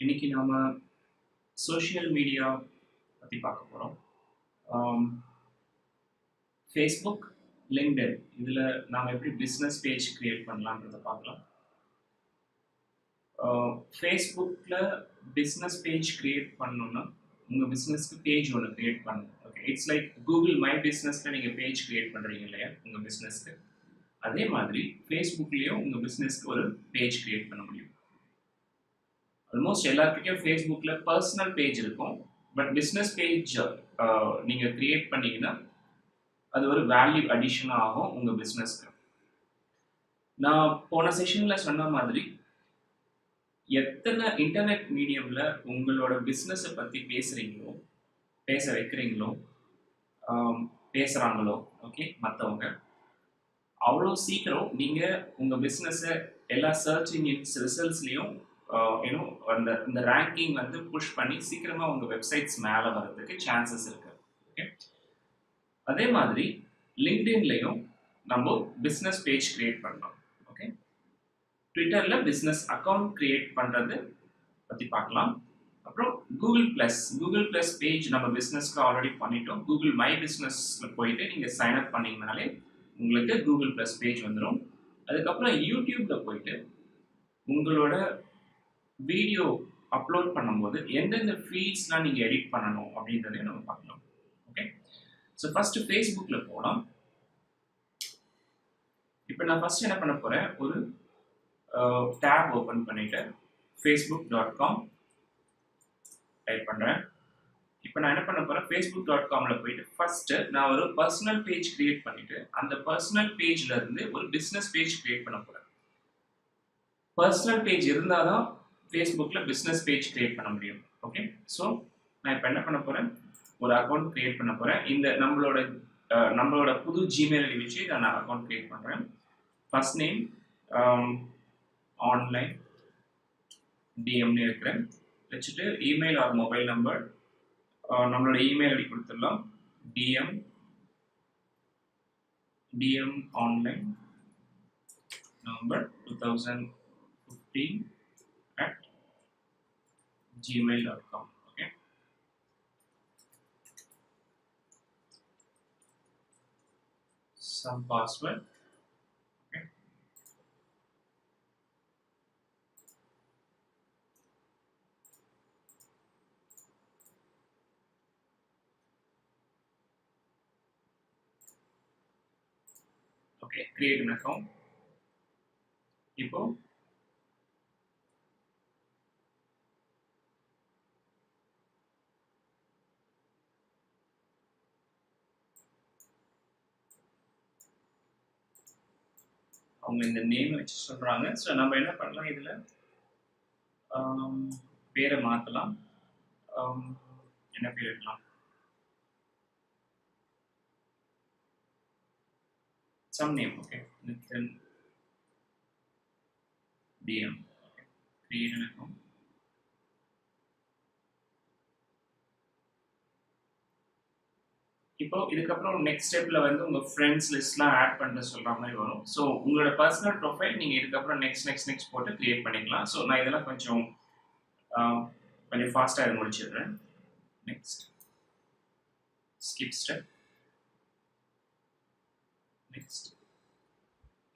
இன்னைக்கு நாம social media பற்றி பார்க்க போகிறோம். ஃபேஸ்புக், லிங்க்டின் இதில் நாம் எப்படி பிஸ்னஸ் பேஜ் க்ரியேட் பண்ணலான்றத பார்க்கலாம். ஃபேஸ்புக்கில் பிஸ்னஸ் பேஜ் க்ரியேட் பண்ணணுன்னா உங்கள் பிஸ்னஸ்க்கு பேஜ் ஒன்று க்ரியேட் பண்ணணும். Okay, it's like Google my பிஸ்னஸில் நீங்கள் பேஜ் க்ரியேட் பண்ணுறீங்க இல்லையா உங்கள் பிஸ்னஸ்க்கு, அதே மாதிரி ஃபேஸ்புக்லேயும் உங்கள் பிஸ்னஸ்க்கு ஒரு பேஜ் க்ரியேட் பண்ண முடியும். ஆல்மோஸ்ட் எல்லாருக்கிட்டையும் ஃபேஸ்புக்கில் பர்சனல் பேஜ் இருக்கும். பட் பிஸ்னஸ் பேஜ் நீங்கள் க்ரியேட் பண்ணிங்கன்னா அது ஒரு வேல்யூ அடிஷன் ஆகும் உங்கள் பிஸ்னஸ்க்கு. நான் போன செஷனில் சொன்ன மாதிரி எத்தனை இன்டர்நெட் மீடியமில் உங்களோட பிஸ்னஸை பற்றி பேசுகிறீங்களோ, பேச வைக்கிறீங்களோ, பேசுகிறாங்களோ, ஓகே, மற்றவங்க அவ்வளோ சீக்கிரம் நீங்கள் உங்கள் பிஸ்னஸை எல்லா சர்ச் இன்ஜின்ஸ் ரிசல்ட்ஸ்லேயும் இந்த ரேங்கிங் வந்து புஷ் பண்ணி சீக்கிரமாக உங்கள் வெப்சைட்ஸ் மேலே வர்றதுக்கு சான்சஸ் இருக்குது. ஓகே, அதே மாதிரி லிங்க்டின்லையும் நம்ம பிஸ்னஸ் பேஜ் க்ரியேட் பண்ணலாம். ஓகே, ட்விட்டரில் பிஸ்னஸ் அக்கௌண்ட் க்ரியேட் பண்ணுறது பற்றி பார்க்கலாம். அப்புறம் கூகுள் ப்ளஸ் பேஜ் நம்ம பிஸ்னஸ்க்கு ஆல்ரெடி பண்ணிட்டோம். கூகுள் மை பிஸ்னஸில் போயிட்டு நீங்கள் சைன் அப் பண்ணிங்கனாலே உங்களுக்கு கூகுள் ப்ளஸ் பேஜ் வந்துடும். அதுக்கப்புறம் யூடியூப்பில் போயிட்டு உங்களோட வீடியோ அப்லோட் பண்ணும்போது எந்தெந்த ஃபீல்ட்ஸ்லாம் நீங்கள் எடிட் பண்ணணும் அப்படின்றதையும் நம்ம பார்க்கலாம். ஓகே, ஸோ ஃபஸ்ட்டு ஃபேஸ்புக்கில் போகலாம். இப்போ நான் ஃபஸ்ட் என்ன பண்ண போகிறேன், ஒரு டேப் ஓப்பன் பண்ணிவிட்டு facebook.com டைப் பண்ணுறேன். இப்போ நான் என்ன பண்ண போகிறேன், facebook.comல போயிட்டு ஃபஸ்ட்டு நான் ஒரு பர்சனல் பேஜ் க்ரியேட் பண்ணிவிட்டு அந்த பர்சனல் பேஜில் இருந்து ஒரு பிஸ்னஸ் பேஜ் க்ரியேட் பண்ண போகிறேன். பர்சனல் பேஜ் இருந்தால் தான் ஃபேஸ்புக்கில் பிஸ்னஸ் பேஜ் க்ரியேட் பண்ண முடியும். ஓகே, ஸோ நான் இப்போ என்ன பண்ண போகிறேன், ஒரு அக்கௌண்ட் க்ரியேட் பண்ண போகிறேன். இந்த நம்மளோட புது ஜிமெயில் ஐடி வச்சு நான் அக்கௌண்ட் க்ரியேட் பண்ணுறேன். ஃபர்ஸ்ட் நேம் ஆன்லைன் டிஎம்னு இருக்கிறேன் வச்சுட்டு இமெயில் ஆர் மொபைல் நம்பர் நம்மளோட இமெயில் ஐடி கொடுத்துடலாம். TM online number 2015 @gmail.com. okay, some password. okay, okay, create an account. இப்போ அவங்க இந்த நேம் வச்சு சொல்கிறாங்க. ஸோ நம்ம என்ன பண்ணலாம், இதில் பேரை மாற்றலாம். என்ன பேர் இருக்கலாம், some name. Okay, Nithin TM. Okay, create an account. இப்போ இதுக்கப்புறம் நெக்ஸ்ட் ஸ்டெப்பில் வந்து உங்கள் ஃப்ரெண்ட்ஸ் லிஸ்ட்லாம் ஆட் பண்ண சொல்கிற மாதிரி வரும். ஸோ உங்களோட பர்சனல் ப்ரொஃபைல் நீங்கள் இதுக்கப்புறம் நெக்ஸ்ட் போட்டு க்ரியேட் பண்ணிக்கலாம். ஸோ நான் இதெல்லாம் கொஞ்சம் ஃபாஸ்ட்டாக இதை முடிச்சிடுறேன். Next skip step. நெக்ஸ்ட்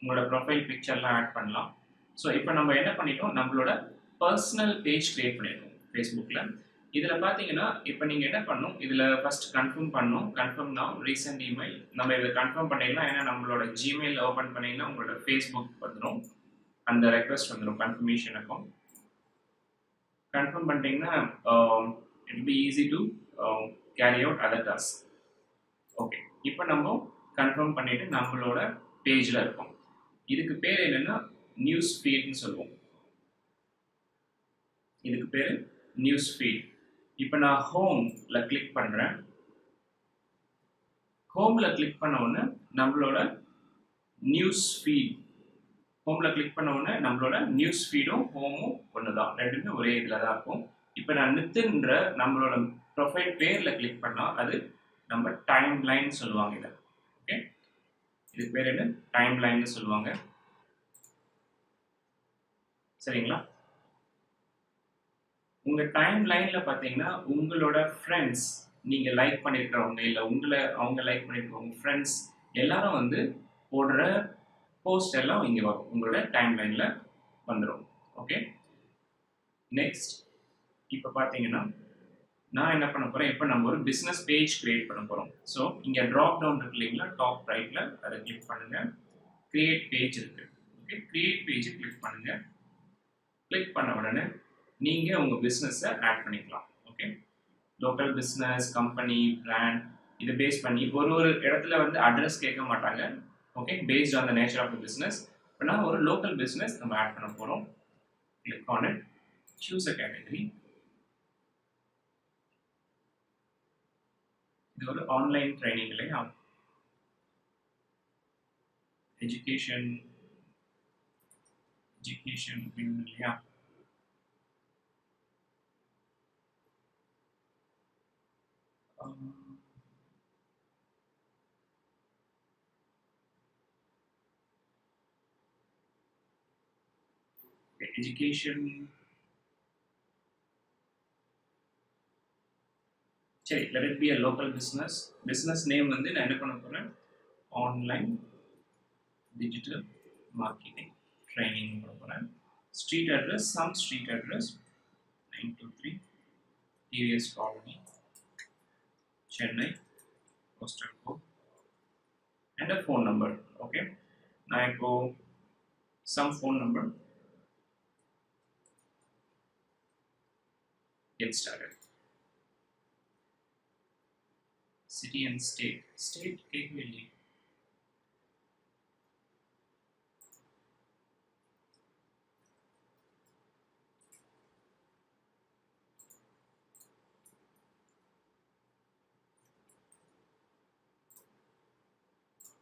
உங்களோட ப்ரொஃபைல் பிக்சர்லாம் ஆட் பண்ணலாம். ஸோ இப்போ நம்ம என்ன பண்ணிட்டோம், நம்மளோட பர்சனல் பேஜ் க்ரியேட் பண்ணிட்டோம் ஃபேஸ்புக்கில். இதில் பார்த்தீங்கன்னா இப்போ நீங்கள் என்ன பண்ணணும், இதில் ஃபஸ்ட் கன்ஃபார்ம் பண்ணணும். கன்ஃபார்ம் தான் ரீசெண்ட் இமெயில் நம்ம இதில் கன்ஃபார்ம் பண்ணிடலாம். ஏன்னா நம்மளோட ஜிமெயில் ஓப்பன் பண்ணிங்கன்னா உங்களோட ஃபேஸ்புக் வந்துடும், அந்த ரெக்வஸ்ட் வந்துடும் கன்ஃபர்மேஷன் அக்கௌண்ட். கன்ஃபார்ம் பண்ணிட்டீங்கன்னா it be easy to carry out other task. Okay, இப்போ நம்ம கன்ஃபார்ம் பண்ணிவிட்டு நம்மளோட பேஜில் இருக்கோம். இதுக்கு பேர் என்னென்னா நியூஸ் ஃபீட்னு சொல்லுவோம். இதுக்கு பேர் நியூஸ் ஃபீட். இப்போ நான் ஹோமில் கிளிக் பண்ணுறேன். ஹோமில் கிளிக் பண்ண உடனே நம்மளோட நியூஸ் ஃபீட், ஹோமில் கிளிக் பண்ண உடனே நம்மளோட நியூஸ் ஃபீடும் ஹோமும் ஒன்று தான், ரெண்டுமே ஒரே இதில் தான் இருக்கும். இப்போ நான் நித்துன்ற நம்மளோட ப்ரொஃபைல் பேரில் கிளிக் பண்ணால் அது நம்ம டைம் லைன் சொல்லுவாங்க இதை. ஓகே, இதுக்கு பேர் என்ன, டைம் லைன்னு சொல்லுவாங்க. சரிங்களா, உங்கள் டைம் லைனில் பார்த்தீங்கன்னா உங்களோட ஃப்ரெண்ட்ஸ், நீங்கள் லைக் பண்ணியிருக்கிறவங்க இல்லை அவங்க லைக் பண்ணியிருக்கிறவங்க ஃப்ரெண்ட்ஸ் எல்லாரும் வந்து போடுற போஸ்ட் எல்லாம் இங்கே வரும், உங்களோட டைம் லைனில் வந்துடும். ஓகே, நெக்ஸ்ட் இப்போ பார்த்தீங்கன்னா நான் என்ன பண்ண போகிறேன், இப்போ நம்ம ஒரு பிஸ்னஸ் பேஜ் கிரியேட் பண்ண போகிறோம். ஸோ இங்கே ட்ராப் டவுன் இருக்கு இல்லைங்களா, டாப் ரைட்டில் அதை கிளிக் பண்ணுங்கள். கிரியேட் பேஜ் இருக்குது. ஓகே, கிரியேட் பேஜை கிளிக் பண்ணுங்கள். கிளிக் பண்ண உடனே நீங்கள் உங்கள் பிஸ்னஸை ஆட் பண்ணிக்கலாம். Okay, local business, company, brand, இதை பேஸ் பண்ணி ஒரு இடத்துல வந்து அட்ரஸ் கேட்க மாட்டாங்க. Okay, based on the nature of the business. இப்போ நான் ஒரு லோக்கல் பிஸ்னஸ் நம்ம ஆட் பண்ண போகிறோம். Click on it, choose a category. இது ஒரு ஆன்லைன் ட்ரைனிங் இல்லையா, எஜுகேஷன் இல்லையா. எஜுகேஷன் சரி, let it be a local business. Business name வந்து நான் என்ன பண்ண போகிறேன், ஆன்லைன் டிஜிட்டல் மார்க்கெட்டிங் ட்ரைனிங் பண்ண போகிறேன். Street address, some street address 923 TVS colony, Chennai, postal code and a phone number. Okay, நான் இப்போ some phone number, get started. City and state கேட்கவே இல்லையே.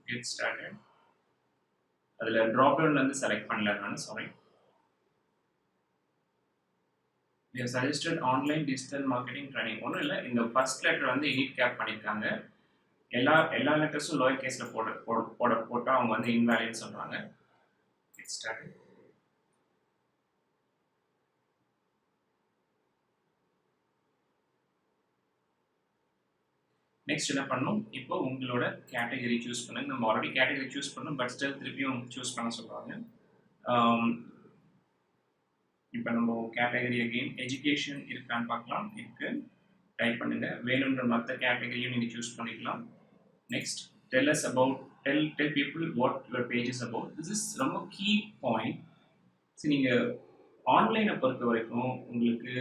Get started. அதில் ட்ராப் டவுன்லேருந்து செலக்ட் பண்ணல நான், sorry. We have suggested online digital marketing training. ஒன்றும் இல்லை, இந்த ஃபர்ஸ்ட் லெட்டர் வந்து இனிட் கேப் பண்ணியிருக்காங்க. எல்லா லெட்டர்ஸும் லோயர் கேஸில் போட்டால் அவங்க வந்து இன்வேலிட்னு சொல்கிறாங்க. Get started. நெக்ஸ்ட் என்ன பண்ணணும், இப்போ உங்களோட கேட்டகரி சூஸ் பண்ணுங்க. நம்ம ஆல்ரெடி கேட்டகரி சூஸ் பண்ணோம், பட் ஸ்டில் திருப்பியும் சூஸ் பண்ண சொல்கிறாங்க. இப்போ நம்ம கேட்டகரி அகெயின் எஜுகேஷன் இருக்கான்னு பார்க்கலாம். இருக்கு, டைப் பண்ணுங்க. வேணுன்ற மற்ற கேட்டகரியும் நீங்கள் சூஸ் பண்ணிக்கலாம். Next, tell us about, tell people what your page is about. This is ரொம்ப கீ பாயிண்ட். சரி, நீங்கள் ஆன்லைனை பொறுத்த வரைக்கும் உங்களுக்கு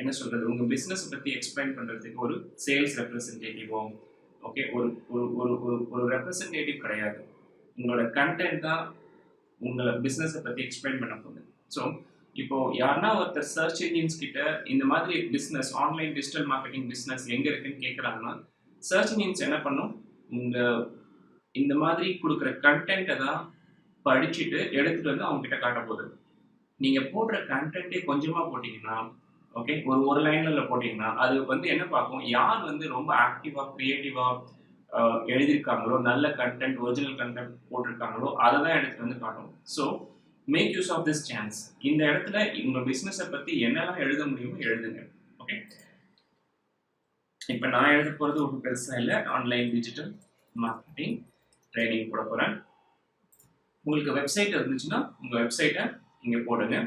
என்ன சொல்கிறது, உங்கள் பிஸ்னஸை பற்றி எக்ஸ்பிளைன் பண்ணுறதுக்கு ஒரு சேல்ஸ் ரெப்ரசன்டேட்டிவோ, ஓகே, ஒரு ஒரு ஒரு ரெப்ரசன்டேட்டிவ் கிடையாது. உங்களோட கண்டென்ட் தான் உங்களை பிஸ்னஸை பற்றி எக்ஸ்பிளைன் பண்ண போகுது. ஸோ இப்போ யாருன்னா ஒருத்தர் சர்ச் இன்ஜின்ஸ் கிட்ட இந்த மாதிரி business, online digital marketing business எங்கே இருக்குன்னு கேட்குறாங்கன்னா, சர்ச் இன்ஜின்ஸ் என்ன பண்ணும், இந்த மாதிரி கொடுக்குற கண்டென்ட்டை தான் படிச்சுட்டு எடுத்துகிட்டு வந்து அவங்க கிட்ட காட்ட போகுது. நீங்கள் போடுற கண்டென்ட்டே கொஞ்சமாக போட்டிங்கன்னா, ஓகே, ஒரு லைனில் போட்டிங்கன்னா அது வந்து என்ன பார்க்கும், யார் வந்து ரொம்ப ஆக்டிவாக க்ரியேட்டிவாக எழுதியிருக்காங்களோ, நல்ல கண்டென்ட், ஒரிஜினல் கண்டென்ட் போட்டிருக்காங்களோ அதை தான் எடுத்துகிட்டு வந்து காட்டும். So make use of this chance. இந்த இடத்துல உங்கள் பிஸ்னஸை பற்றி என்னெல்லாம் எழுத முடியுமோ எழுதுங்க. ஓகே, இப்போ நான் எழுத போகிறது ஒரு பெருசாக இல்லை, ஆன்லைன் டிஜிட்டல் மார்க்கெட்டிங் ட்ரைனிங் போட போகிறேன். உங்களுக்கு வெப்சைட் இருந்துச்சுன்னா உங்கள் வெப்சைட்டை இங்கே போடுங்க.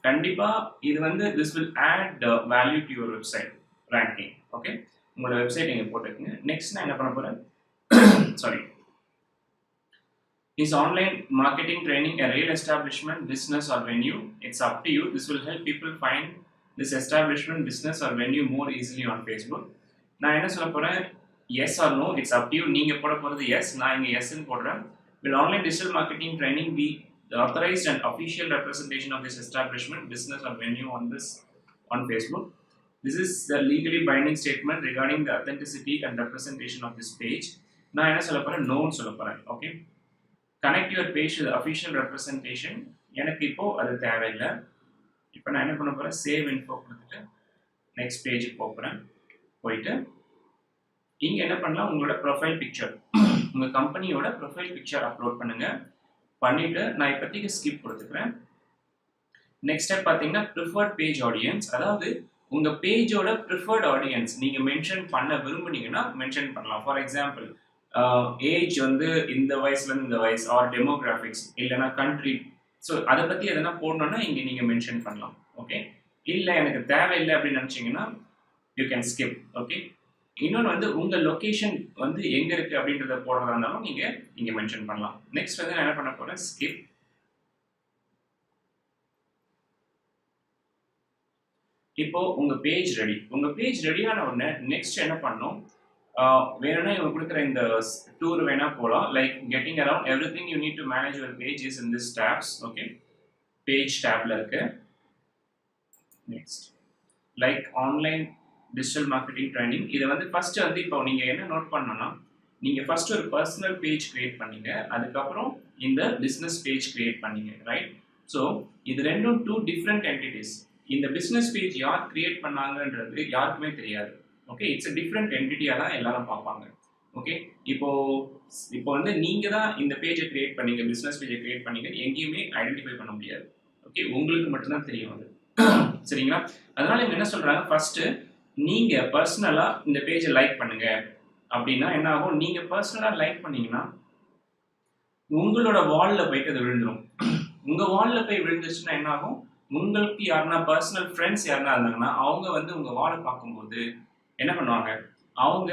கண்டிப்பாக இது வந்து this will add value to your website ranking. Okay, உங்களோட வெப்சைட் இங்கே போட்டுக்குங்க. நெக்ஸ்ட் நான் என்ன பண்ண போகிறேன், sorry, is online marketing training a real establishment, business or venue? It's up to you. This will help people find this establishment, business or venue more easily on Facebook. நான் என்ன சொல்ல போகிறேன், yes or no, it's up to you. நீங்கள் போட போகிறது yes, நான் இங்கே yesன்னு போடுறேன். Will online digital marketing training be the authorized and official representation of this establishment, business or venue on Facebook? This is the legally binding statement regarding the authenticity and representation of this page. நான் என்ன சொல்ல போகிறேன், நோன்னு சொல்ல போகிறேன். Okay, connect your page to official representation. எனக்கு இப்போது அது தேவையில்லை. இப்போ நான் என்ன பண்ண போகிறேன், சேவ் இன்ஃபோ கொடுத்துட்டு நெக்ஸ்ட் பேஜுக்கு போகிறேன். போயிட்டு இங்கே என்ன பண்ணலாம், உங்களோட ப்ரொஃபைல் பிக்சர், உங்கள் கம்பெனியோட ப்ரொஃபைல் பிக்சர் அப்லோட் பண்ணுங்கள். பண்ணிவிட்டு நான் இப்போதைக்கு ஸ்கிப் கொடுத்துக்கிறேன். நெக்ஸ்ட் ஸ்டெப் பார்த்தீங்கன்னா ப்ரிஃபர்ட் பேஜ் ஆடியன்ஸ், அதாவது உங்க பேஜோட ப்ரிஃபர்ட் ஆடியன்ஸ் நீங்க மென்ஷன் பண்ண விரும்புனீங்கன்னா மென்ஷன் பண்ணலாம். ஃபார் எக்ஸாம்பிள் ஏஜ் வந்து இந்த வயசுல இருந்து இந்த வயசு ஆர் டெமோகிராஃபிக்ஸ் இல்லைன்னா கண்ட்ரி. ஸோ அதை பத்தி எதனா போடணும்னா இங்க நீங்க மென்ஷன் பண்ணலாம். ஓகே, இல்ல எனக்கு தேவையில்லை அப்படின்னு நினைச்சீங்கன்னா யூ கேன் ஸ்கிப். ஓகே, இன்னொன்று வந்து உங்க லொகேஷன் வந்து எங்க இருக்கு அப்படின்றத போடுறதா இருந்தாலும் நீங்க இங்க மென்ஷன் பண்ணலாம். நெக்ஸ்ட் வந்து நான் என்ன பண்ண போறேன், ஸ்கிப். இப்போ உங்க பேஜ் ரெடி. உங்க பேஜ் ரெடியான உடனே நெக்ஸ்ட் என்ன பண்ணணும், வேணும்னா இவங்க கொடுக்குற இந்த டூர் வேணா போகலாம். Like getting around everything you need to manage your page is in this tabs. Okay, page டேப்ல இருக்கு. Next like online digital marketing training. இதை வந்து ஃபர்ஸ்ட் வந்து இப்போ நீங்க என்ன நோட் பண்ணணும்னா, நீங்க ஃபர்ஸ்ட் ஒரு பர்சனல் பேஜ் கிரியேட் பண்ணீங்க, அதுக்கப்புறம் இந்த பிசினஸ் பேஜ் கிரியேட் பண்ணீங்க, ரைட்? ஸோ இது ரெண்டும் டூ டிஃப்ரெண்ட் என்டிட்டிஸ். இந்த பிசினஸ் பேஜ் யார் கிரியேட் பண்ணாங்கன்றது யாருக்குமே தெரியாது. ஓகே, இட்ஸ் a டிஃப்ரெண்ட் என்டிட்டியா தான் எல்லாரும் பார்ப்பாங்க. ஓகே, இப்போ இப்போ வந்து நீங்க தான் இந்த பேஜை கிரியேட் பண்ணீங்க, பிசினஸ் பேஜை கிரியேட் பண்ணீங்க, எங்கேயுமே ஐடென்டிஃபை பண்ண முடியாது. ஓகே, உங்களுக்கு மட்டும்தான் தெரியும் அது. சரிங்களா? அதனால இவங்க என்ன சொல்றாங்க, ஃபர்ஸ்ட் நீங்க பர்சனலா இந்த பேஜை லைக் பண்ணுங்க. அப்படின்னா என்ன ஆகும், நீங்க பர்சனலா லைக் பண்ணீங்கன்னா உங்களோட வால்ல போயிட்டு அது விழுந்துடும். உங்க வால்ல போய் விழுந்துச்சுன்னா என்ன ஆகும், உங்களுக்கு யாருன்னா பர்சனல் ஃப்ரெண்ட்ஸ் யாருன்னா இருந்தாங்கன்னா அவங்க வந்து உங்க வாலை பார்க்கும்போது என்ன பண்ணுவாங்க, அவங்க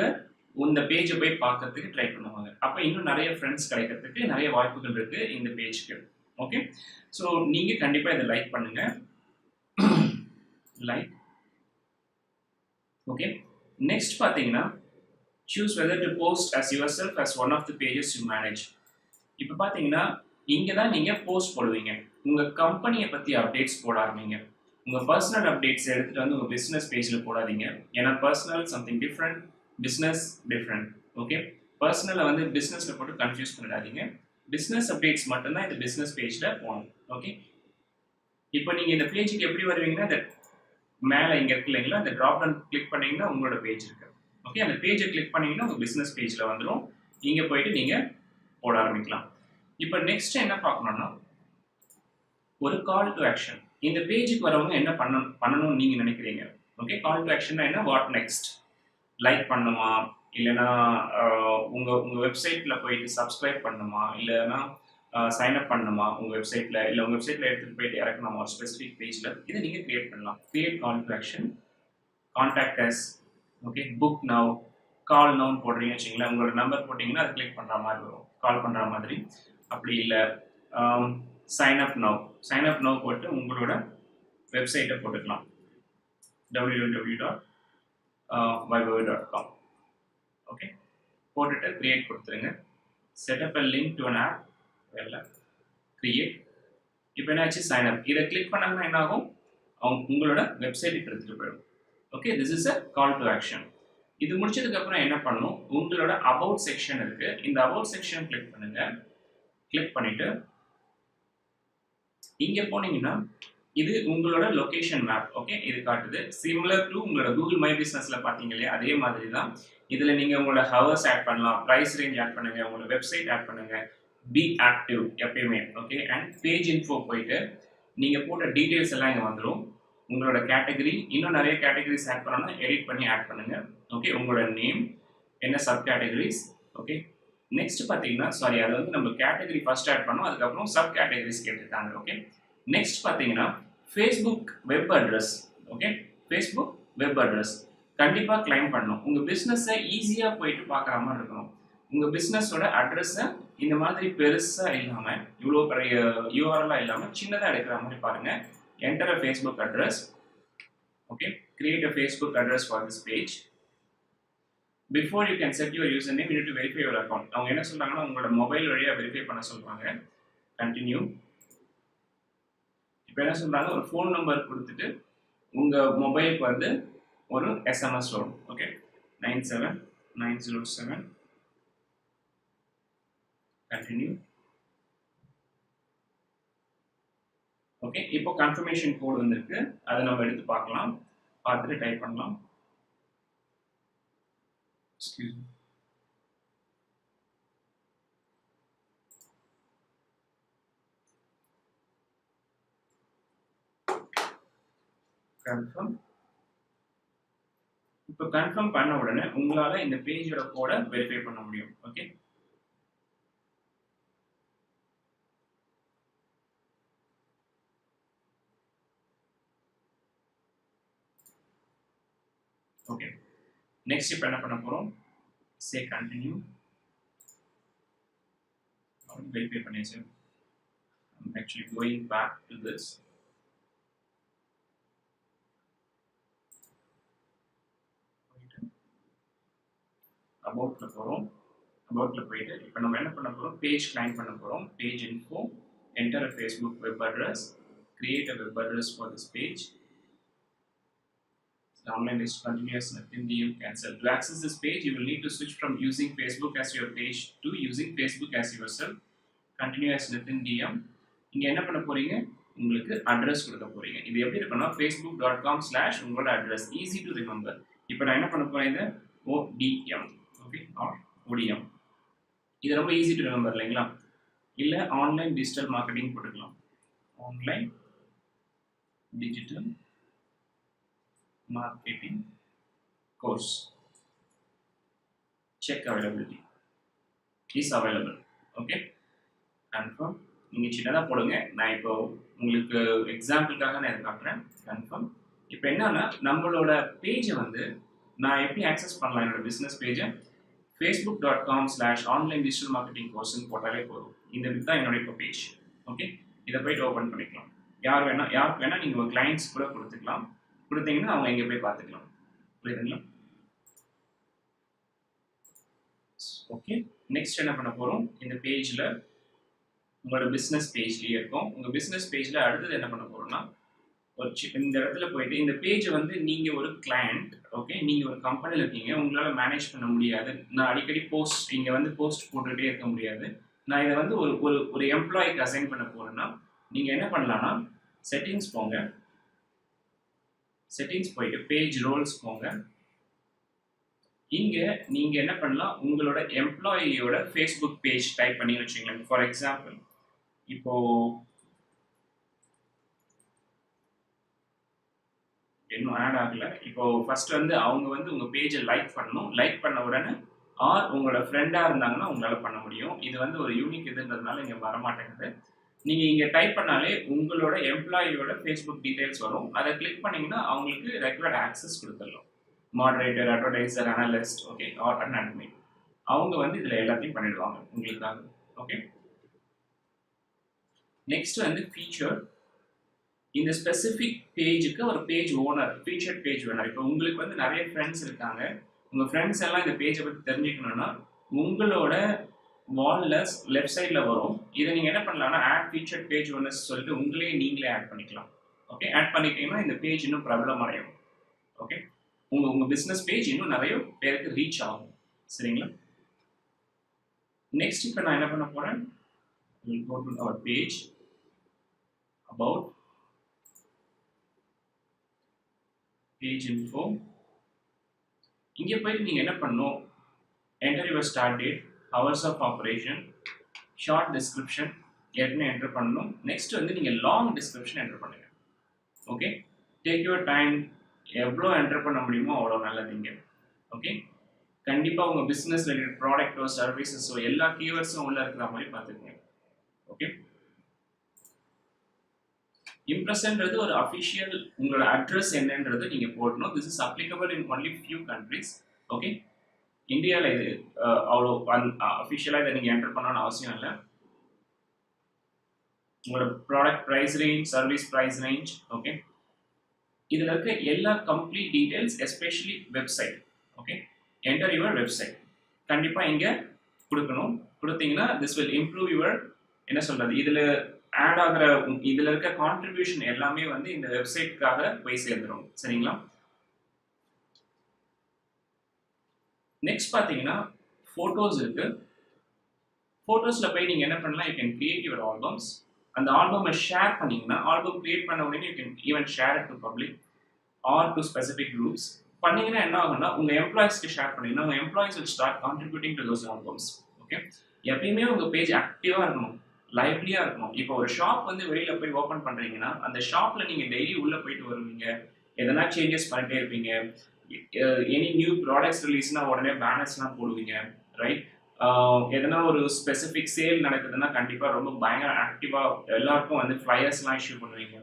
இந்த பேஜை போய் பார்க்கறதுக்கு ட்ரை பண்ணுவாங்க. அப்ப இன்னும் நிறைய ஃப்ரெண்ட்ஸ் கிடைக்கிறதுக்கு நிறைய வாய்ப்புகள் இருக்கு இந்த பேஜ்க்கு. ஓகே, ஸோ நீங்க கண்டிப்பா இதை லைக் பண்ணுங்க. லைக். ஓகே, நெக்ஸ்ட் பாத்தீங்கன்னா choose whether to post as yourself as one of the pages you manage. இப்போ பார்த்தீங்கன்னா இங்கே தான் நீங்கள் போஸ்ட் போடுவீங்க. உங்கள் கம்பெனியை பற்றி அப்டேட்ஸ் போட ஆரம்பிங்க. உங்கள் பர்சனல் அப்டேட்ஸ் எடுத்துகிட்டு வந்து உங்கள் பிஸ்னஸ் பேஜில் போடாதீங்க. ஏன்னா personal something different, business different. Okay, பர்சனலை வந்து பிஸ்னஸில் போட்டு கன்ஃபியூஸ் பண்ணிடாதீங்க. பிஸ்னஸ் அப்டேட்ஸ் மட்டும்தான் இந்த பிஸ்னஸ் பேஜில் போகணும். ஓகே, இப்போ நீங்கள் இந்த பேஜுக்கு எப்படி வருவீங்கன்னா, இந்த மேலே இங்கே இருக்கு இல்லைங்களா, இந்த ட்ராப் டவுன் கிளிக் பண்ணிங்கன்னா உங்களோட பேஜ் இருக்கு. ஓகே, அந்த பேஜை கிளிக் பண்ணீங்கன்னா உங்கள் பிஸ்னஸ் பேஜில் வந்துடும். இங்கே போயிட்டு நீங்கள் போட ஆரம்பிக்கலாம். இப்போ நெக்ஸ்ட் என்ன பார்க்கணும்னா, ஒரு கால் டு ஆக்ஷன். இந்த பேஜுக்கு வரவங்க என்ன பண்ணணும்னு நீங்கள் நினைக்கிறீங்க? ஓகே, கால் டு ஆக்ஷன் என்ன, வாட் நெக்ஸ்ட்? லைக் பண்ணுமா, இல்லைன்னா உங்கள் வெப்சைட்டில் போயிட்டு சப்ஸ்கிரைப் பண்ணுமா, இல்லைன்னா சைன் அப் பண்ணணுமா உங்கள் வெப்சைட்டில், இல்லை உங்கள் வெப்சைட்டில் எடுத்துகிட்டு போயிட்டு இறக்கணுமா ஒரு ஸ்பெசிஃபிக் பேஜில். இதை நீங்கள் கிரியேட் பண்ணலாம். Create call to action, contact us. Okay, book now, call நவுன்னு போடுறீங்கன்னு வச்சுங்களேன், உங்களோட நம்பர் போட்டிங்கன்னா அது கிளிக் பண்ணுற மாதிரி வரும், கால் பண்ணுற மாதிரி. அப்படி இல்லை sign up now, sign up now போட்டு உங்களோட வெப்சைட்டை போட்டுக்கலாம், www.viber.com. ஓகே, போட்டுட்டு கிரியேட் கொடுத்துருங்க. Setup a link to an app, வேலை கிரியேட். இப்போ என்னாச்சு, சைன் அப். இதை கிளிக் பண்ணாங்கன்னா என்ன ஆகும், உங்களோட வெப்சைட்டுக்கு எடுத்துகிட்டு போயிடும். Okay, this is a call to action. இது முடிச்சதுக்கு அப்புறம் என்ன பண்ணணும், உங்களோட அபவுட் செக்ஷன் இருக்கு, இந்த அபவுட் செக்ஷன் கிளிக் பண்ணுங்க. கிளிக் பண்ணிட்டு இங்க போனீங்கன்னா இது உங்களோட லொகேஷன் மேப். ஓகே, இது காட்டுது. சிமிலர் டு உங்களோட கூகுள் மை பிசினஸ்ல பாத்தீங்க இல்லையா, அதே மாதிரி தான். இதுல நீங்க உங்களோட ஹவர்ஸ் ஆட் பண்ணலாம், பிரைஸ் ரேஞ்ச் ஆட் பண்ணுங்க, உங்களோட வெப்சைட் ஆட் பண்ணுங்க, பி ஆக்டிவ் எப்பயுமே. ஓகே, அண்ட் பேஜ் இன்ஃபோ போயிட்டு நீங்க போட்ட டீடைல்ஸ் எல்லாம் இங்க வந்துடும். உங்களோட கேட்டகரி, இன்னும் நிறைய கேட்டகரிஸ் ஆட் பண்ணணும்னா எடிட் பண்ணி ஆட் பண்ணுங்க. ஓகே, உங்களோட நேம் என்ன, சப் கேட்டகரிஸ். ஓகே, நெக்ஸ்ட் பார்த்தீங்கன்னா, சாரி அது வந்து நம்ம கேட்டகரி ஃபர்ஸ்ட் ஆட் பண்ணோம், அதுக்கப்புறம் சப் கேட்டகரிஸ் கேட்டுருக்காங்க. ஓகே, நெக்ஸ்ட் பார்த்தீங்கன்னா Facebook web address. Okay, Facebook web address கண்டிப்பாக கிளைம் பண்ணணும். உங்கள் பிஸ்னஸை ஈஸியாக போயிட்டு பார்க்குற மாதிரி இருக்கணும். உங்கள் பிஸ்னஸோட அட்ரஸை இந்த மாதிரி பெருசாக இல்லாமல், இவ்வளோ பெரிய யூஆர்எல்லாம் இல்லாமல் சின்னதாக எடுக்கிற மாதிரி பாருங்கள். Enter a Facebook address. Okay, create a Facebook address for this page. Before you can set your username, you need to verify your account. அவங்க என்ன சொல்றாங்கன்னா உங்களோட மொபைல் வழியா வெரிஃபை பண்ண சொல்றாங்க. கண்டினியூ. இப்போ என்ன சொல்றாங்க, ஒரு ஃபோன் நம்பர் கொடுத்துட்டு உங்க மொபைலுக்கு வந்து ஒரு SMS வரும். ஓகே, 97907. கண்டினியூ. ஓகே, இப்போ கன்ஃபர்மேஷன் கோட் வந்திருக்கு, அதை நம்ம எடுத்து பார்க்கலாம். பார்த்துட்டு டைப் பண்ணலாம். Excuse me. கன்ஃபார்ம். இப்போ கன்ஃபார்ம் பண்ண உடனே உங்களால இந்த பேஜோட கோடை வெரிஃபை பண்ண முடியும். Okay, okay. நெக்ஸ்ட் இப்போ என்ன பண்ண போறோம், சே கண்டினியூ. வெரிஃபை பண்ணியாச்சு. I'm actually going back to this. அபவுட்ல போறோம். அபவுட்ல போயிட்டு இப்போ நம்ம என்ன பண்ண போறோம், பேஜ் கிளைம் பண்ண போறோம். Page info, enter a Facebook web address, create a web address for this page. The online list continuous nothing DM cancel. To access this page, you will need to switch from using Facebook as your page to using Facebook as yourself. Continue as nothing DM. இங்க என்ன பண்ண போறீங்க, உங்களுக்கு address கொடுக்க போறீங்க. இது எப்படி இருக்குன்னா facebook.com/ உங்களோட அட்ரஸ், ஈஸி டு ரிமெம்பர். இப்போ நான் என்ன பண்ண போறேன், இந்த ODM, ஓகே, ODM. இது ரொம்ப ஈஸி டு ரிமெம்பர் இல்லைங்களா? இல்ல ஆன்லைன் டிஜிட்டல் மார்க்கெட்டிங் போட்டுக்கலாம். Online digital marketing course. Check availability, is available. Okay, confirm. நீங்கள் சின்னதாக போடுங்க. நான் இப்போ உங்களுக்கு எக்ஸாம்பிளுக்காக நான் இதை காட்டுறேன். கன்ஃபார்ம். இப்போ என்னன்னா நம்மளோட பேஜை வந்து நான் எப்படி ஆக்சஸ் பண்ணலாம், என்னோட பிஸ்னஸ் பேஜை facebook.com/ ஆன்லைன் டிஜிட்டல் மார்க்கெட்டிங் கோர்ஸ்ன்னு போட்டாலே போதும். இந்த தான் என்னோட இப்போ பேஜ். ஓகே, இதை போய்ட்டு ஓப்பன் பண்ணிக்கலாம். யாருக்கு வேணால் நீங்கள் ஒரு கிளைண்ட்ஸ் கூட கொடுத்துக்கலாம். கொடுத்தீங்கன்னா அவங்க இங்கே போய் பார்த்துக்கலாம். புரியுதுங்களா? ஓகே, நெக்ஸ்ட் என்ன பண்ண போகிறோம், இந்த பேஜில் உங்களோட பிஸ்னஸ் பேஜ்லேயே இருக்கும். உங்கள் பிஸ்னஸ் பேஜில் அடுத்தது என்ன பண்ண போகிறோம்னா, ஒரு இந்த இடத்துல போயிட்டு இந்த பேஜை வந்து நீங்கள் ஒரு கிளையண்ட், ஓகே, நீங்கள் ஒரு கம்பெனியில் இருக்கீங்க, உங்களால் மேனேஜ் பண்ண முடியாது. நான் அடிக்கடி போஸ்ட் இங்கே வந்து போஸ்ட் போட்டுகிட்டே இருக்க முடியாது. நான் இதை வந்து ஒரு எம்ப்ளாய்க்கு அசைன் பண்ண போகிறேன்னா நீங்கள் என்ன பண்ணலான்னா, செட்டிங்ஸ் போங்க. செட்டிங்ஸ் போயிட்டு பேஜ் ரோல்ஸ் போங்க. இங்கே நீங்கள் என்ன பண்ணலாம், உங்களோட எம்ப்ளாயியோட ஃபேஸ்புக் பேஜ் டைப் பண்ணி வச்சுங்களேன். ஃபார் எக்ஸாம்பிள் இப்போ இன்னும் ஆட் ஆகல. இப்போ ஃபர்ஸ்ட் வந்து அவங்க வந்து உங்கள் பேஜை லைக் பண்ணணும். லைக் பண்ண உடனே ஆர் உங்களோட ஃப்ரெண்டாக இருந்தாங்கன்னா உங்களால் பண்ண முடியும். இது வந்து ஒரு யூனிக் இதுன்றதுனால இங்கே வரமாட்டேங்குது. நீங்கள் இங்கே டைப் பண்ணாலே உங்களோட எம்ப்ளாயியோட ஃபேஸ்புக் டீட்டெயில்ஸ் வரும். அதை கிளிக் பண்ணிங்கன்னா அவங்களுக்கு ரெகுலர் ஆக்சஸ் கொடுத்துடலாம். Moderator, advertiser, analyst, okay, or admin, அவங்க வந்து இதில் எல்லாத்தையும் பண்ணிடுவாங்க உங்களுக்காக. ஓகே, நெக்ஸ்ட் வந்து ஃபீச்சர். இந்த ஸ்பெசிஃபிக் பேஜுக்கு ஒரு page owner, feature page owner. இப்போ உங்களுக்கு வந்து நிறைய ஃப்ரெண்ட்ஸ் இருக்காங்க. உங்கள் ஃப்ரெண்ட்ஸ் எல்லாம் இந்த பேஜை பற்றி தெரிஞ்சுக்கணுன்னா உங்களோட வாலில் லெஃப்ட் சைடில் வரும். இதை நீங்கள் என்ன பண்ணலாம்னா ஆட் ஃபீச்சர் பேஜ் ஓனர்ஸ் சொல்லிட்டு நீங்களே ஆட் பண்ணிக்கலாம். ஓகே, ஆட் பண்ணிட்டீங்கன்னா இந்த பேஜ் இன்னும் பிரபலம் அடையும். ஓகே, உங்கள் பிஸ்னஸ் பேஜ் இன்னும் நிறைய பேருக்கு ரீச் ஆகும். சரிங்களா? நெக்ஸ்ட் இப்போ நான் என்ன பண்ண போகிறேன், go to our page, about, page info. இங்கே போயிட்டு நீங்கள் என்ன பண்ணணும், enter your start date, hours of operation, short description ஏற்கனவே என்டர் பண்ணணும். நெக்ஸ்ட் வந்து நீங்கள் லாங் டிஸ்கிரிப்ஷன் என்டர் பண்ணுங்க. ஓகே, டேக் யுவர் டைம், எவ்வளோ என்டர் பண்ண முடியுமோ அவ்வளோ நல்லதுங்க. ஓகே, கண்டிப்பாக உங்கள் பிஸ்னஸ் ரிலேட்டட் ப்ராடக்ட்டோ சர்வீசஸோ எல்லா கீவேர்ட்ஸும் உள்ள இருக்கிற மாதிரி பார்த்துக்குங்க. ஓகே, இம்ப்ரெஷன்றது ஒரு அஃபிஷியல், உங்களோட அட்ரஸ் என்னன்றது நீங்கள் போடணும். This is applicable in only few countries. Okay, இந்தியாவில் இது அவ்வளோ அஃபிஷியலாக இதை நீங்கள் என்டர் பண்ணணும்னு அவசியம் இல்லை. உங்களோட product price range, service price range, okay, இதில் இருக்க எல்லா complete details, especially website. Okay, enter your website கண்டிப்பாக இங்கே கொடுக்கணும். கொடுத்தீங்கன்னா திஸ் வில் இம்ப்ரூவ் யுவர், என்ன சொல்கிறது, இதில் ஆட் ஆகிற இதில் இருக்க கான்ட்ரிபியூஷன் எல்லாமே வந்து இந்த வெப்சைட்காக போய் சேர்ந்துடும். சரிங்களா? நெக்ஸ்ட் பார்த்தீங்கன்னா ஃபோட்டோஸ் இருக்கு. ஃபோட்டோஸில் போய் நீங்கள் என்ன பண்ணலாம், you can create your albums. அந்த ஆல்பமை ஷேர் பண்ணிங்கன்னா, ஆல்பம் கிரியேட் பண்ண உடனே you can even share it to public or to specific groups. பண்ணிங்கன்னா என்ன ஆகும்னா, உங்கள் எம்ப்ளாயிஸ்க்கு ஷேர் பண்ணிங்கன்னா உங்கள் employees will start contributing to those albums. Okay, எப்பயுமே உங்கள் பேஜ் ஆக்டிவாக இருக்கணும், லைவ்லியாக இருக்கணும். இப்போ ஒரு ஷாப் வந்து வெளியில் போய் ஓப்பன் பண்ணுறீங்கன்னா அந்த ஷாப்பில் நீங்கள் டெய்லி உள்ளே போயிட்டு வருவீங்க, எதனா சேஞ்சஸ் பண்ணிட்டே இருப்பீங்க. எனி நியூ ப்ராடக்ட்ஸ் ரிலீஸ்னா உடனே பேனர்ஸ்லாம் போடுவீங்க, ரைட்? எதனா ஒரு ஸ்பெசிஃபிக் சேல் நடக்குதுன்னா கண்டிப்பாக ரொம்ப பயங்கர ஆக்டிவாக எல்லாருக்கும் வந்து ஃப்ளையர்ஸ்லாம் இஷ்யூ பண்ணுவீங்க.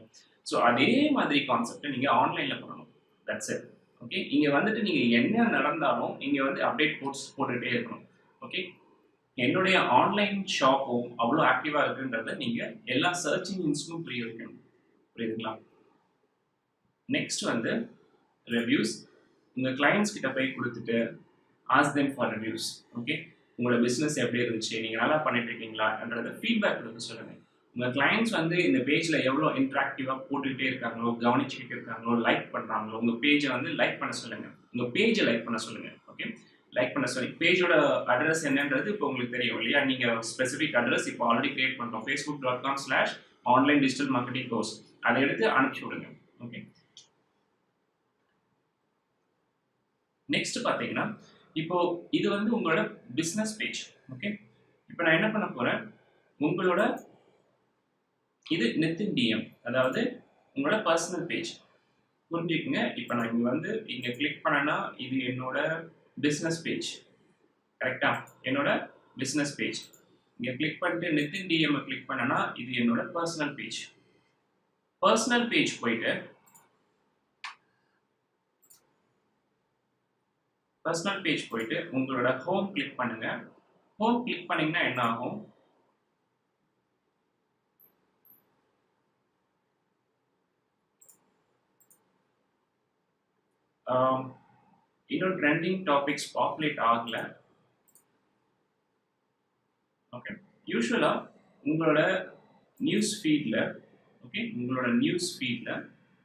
ஸோ அதே மாதிரி கான்செப்டை நீங்கள் ஆன்லைனில் பண்ணணும். That's it. ஓகே, இங்கே வந்துட்டு நீங்கள் என்ன நடந்தாலும் இங்கே வந்து அப்டேட் போட்டுகிட்டே இருக்கணும். ஓகே, என்னுடைய ஆன்லைன் ஷாப்பும் அவ்வளோ ஆக்டிவாக இருக்குன்றத நீங்கள் எல்லா சர்ச் இன்ஜின்ஸ்க்கும் புரிய வைக்கணும். புரியுதுங்களா? நெக்ஸ்ட் வந்து ரிவ்யூஸ். உங்கள் கிளைண்ட்ஸ் கிட்ட போய் கொடுத்துட்டு ask them for reviews. Okay, உங்களோட பிஸ்னஸ் எப்படி இருந்துச்சு, நீங்கள் நல்லா பண்ணிட்டு இருக்கீங்களான்றத ஃபீட்பேக் கொடுக்க சொல்லுங்கள். உங்கள் கிளைண்ட்ஸ் வந்து இந்த பேஜில் எவ்வளோ இன்ட்ராக்டிவாக போட்டுக்கிட்டே இருக்காங்களோ, கவனிச்சுக்கிட்டு இருக்காங்களோ, லைக் பண்ணுறாங்களோ, உங்கள் பேஜை வந்து லைக் பண்ண சொல்லுங்கள். உங்கள் பேஜை லைக் பண்ண சொல்லுங்கள். ஓகே, லைக் பண்ண சொல்லி பேஜோட அட்ரஸ் என்னன்றது இப்போ உங்களுக்கு தெரியும் இல்லையா? நீங்கள் ஸ்பெசிஃபிக் அட்ரஸ் இப்போ ஆல்ரெடி கிரியேட் பண்ணுறோம், facebook.com/online digital marketing course. அதை எடுத்து அனுப்பிச்சி விடுங்க. ஓகே, நெக்ஸ்ட் பார்த்தீங்கன்னா இப்போ இது வந்து உங்களோட பிஸ்னஸ் பேஜ். ஓகே, இப்போ நான் என்ன பண்ண போகிறேன், உங்களோட இது நித்தின் டிஎம், அதாவது உங்களோட பர்சனல் பேஜ். புரிஞ்சுக்குங்க. இப்போ நான் இங்கே வந்து இங்கே கிளிக் பண்ணேன்னா இது என்னோட பிஸ்னஸ் பேஜ். கரெக்டா? என்னோட பிஸ்னஸ் பேஜ். இங்கே கிளிக் பண்ணிட்டு நித்தின் டிஎம் கிளிக் பண்ணேன்னா இது என்னோட பர்சனல் பேஜ். பர்சனல் பேஜ் போயிட்டு உங்களோட ஹோம் கிளிக் பண்ணுங்க. ஹோம் கிளிக் பண்ணீங்கன்னா என்ன ஆகும், இன்னும் ட்ரெண்டிங் டாபிக்ஸ் பாப்புலேட் ஆகல. ஓகே, யூஸ்வலாக உங்களோட நியூஸ் ஃபீடில்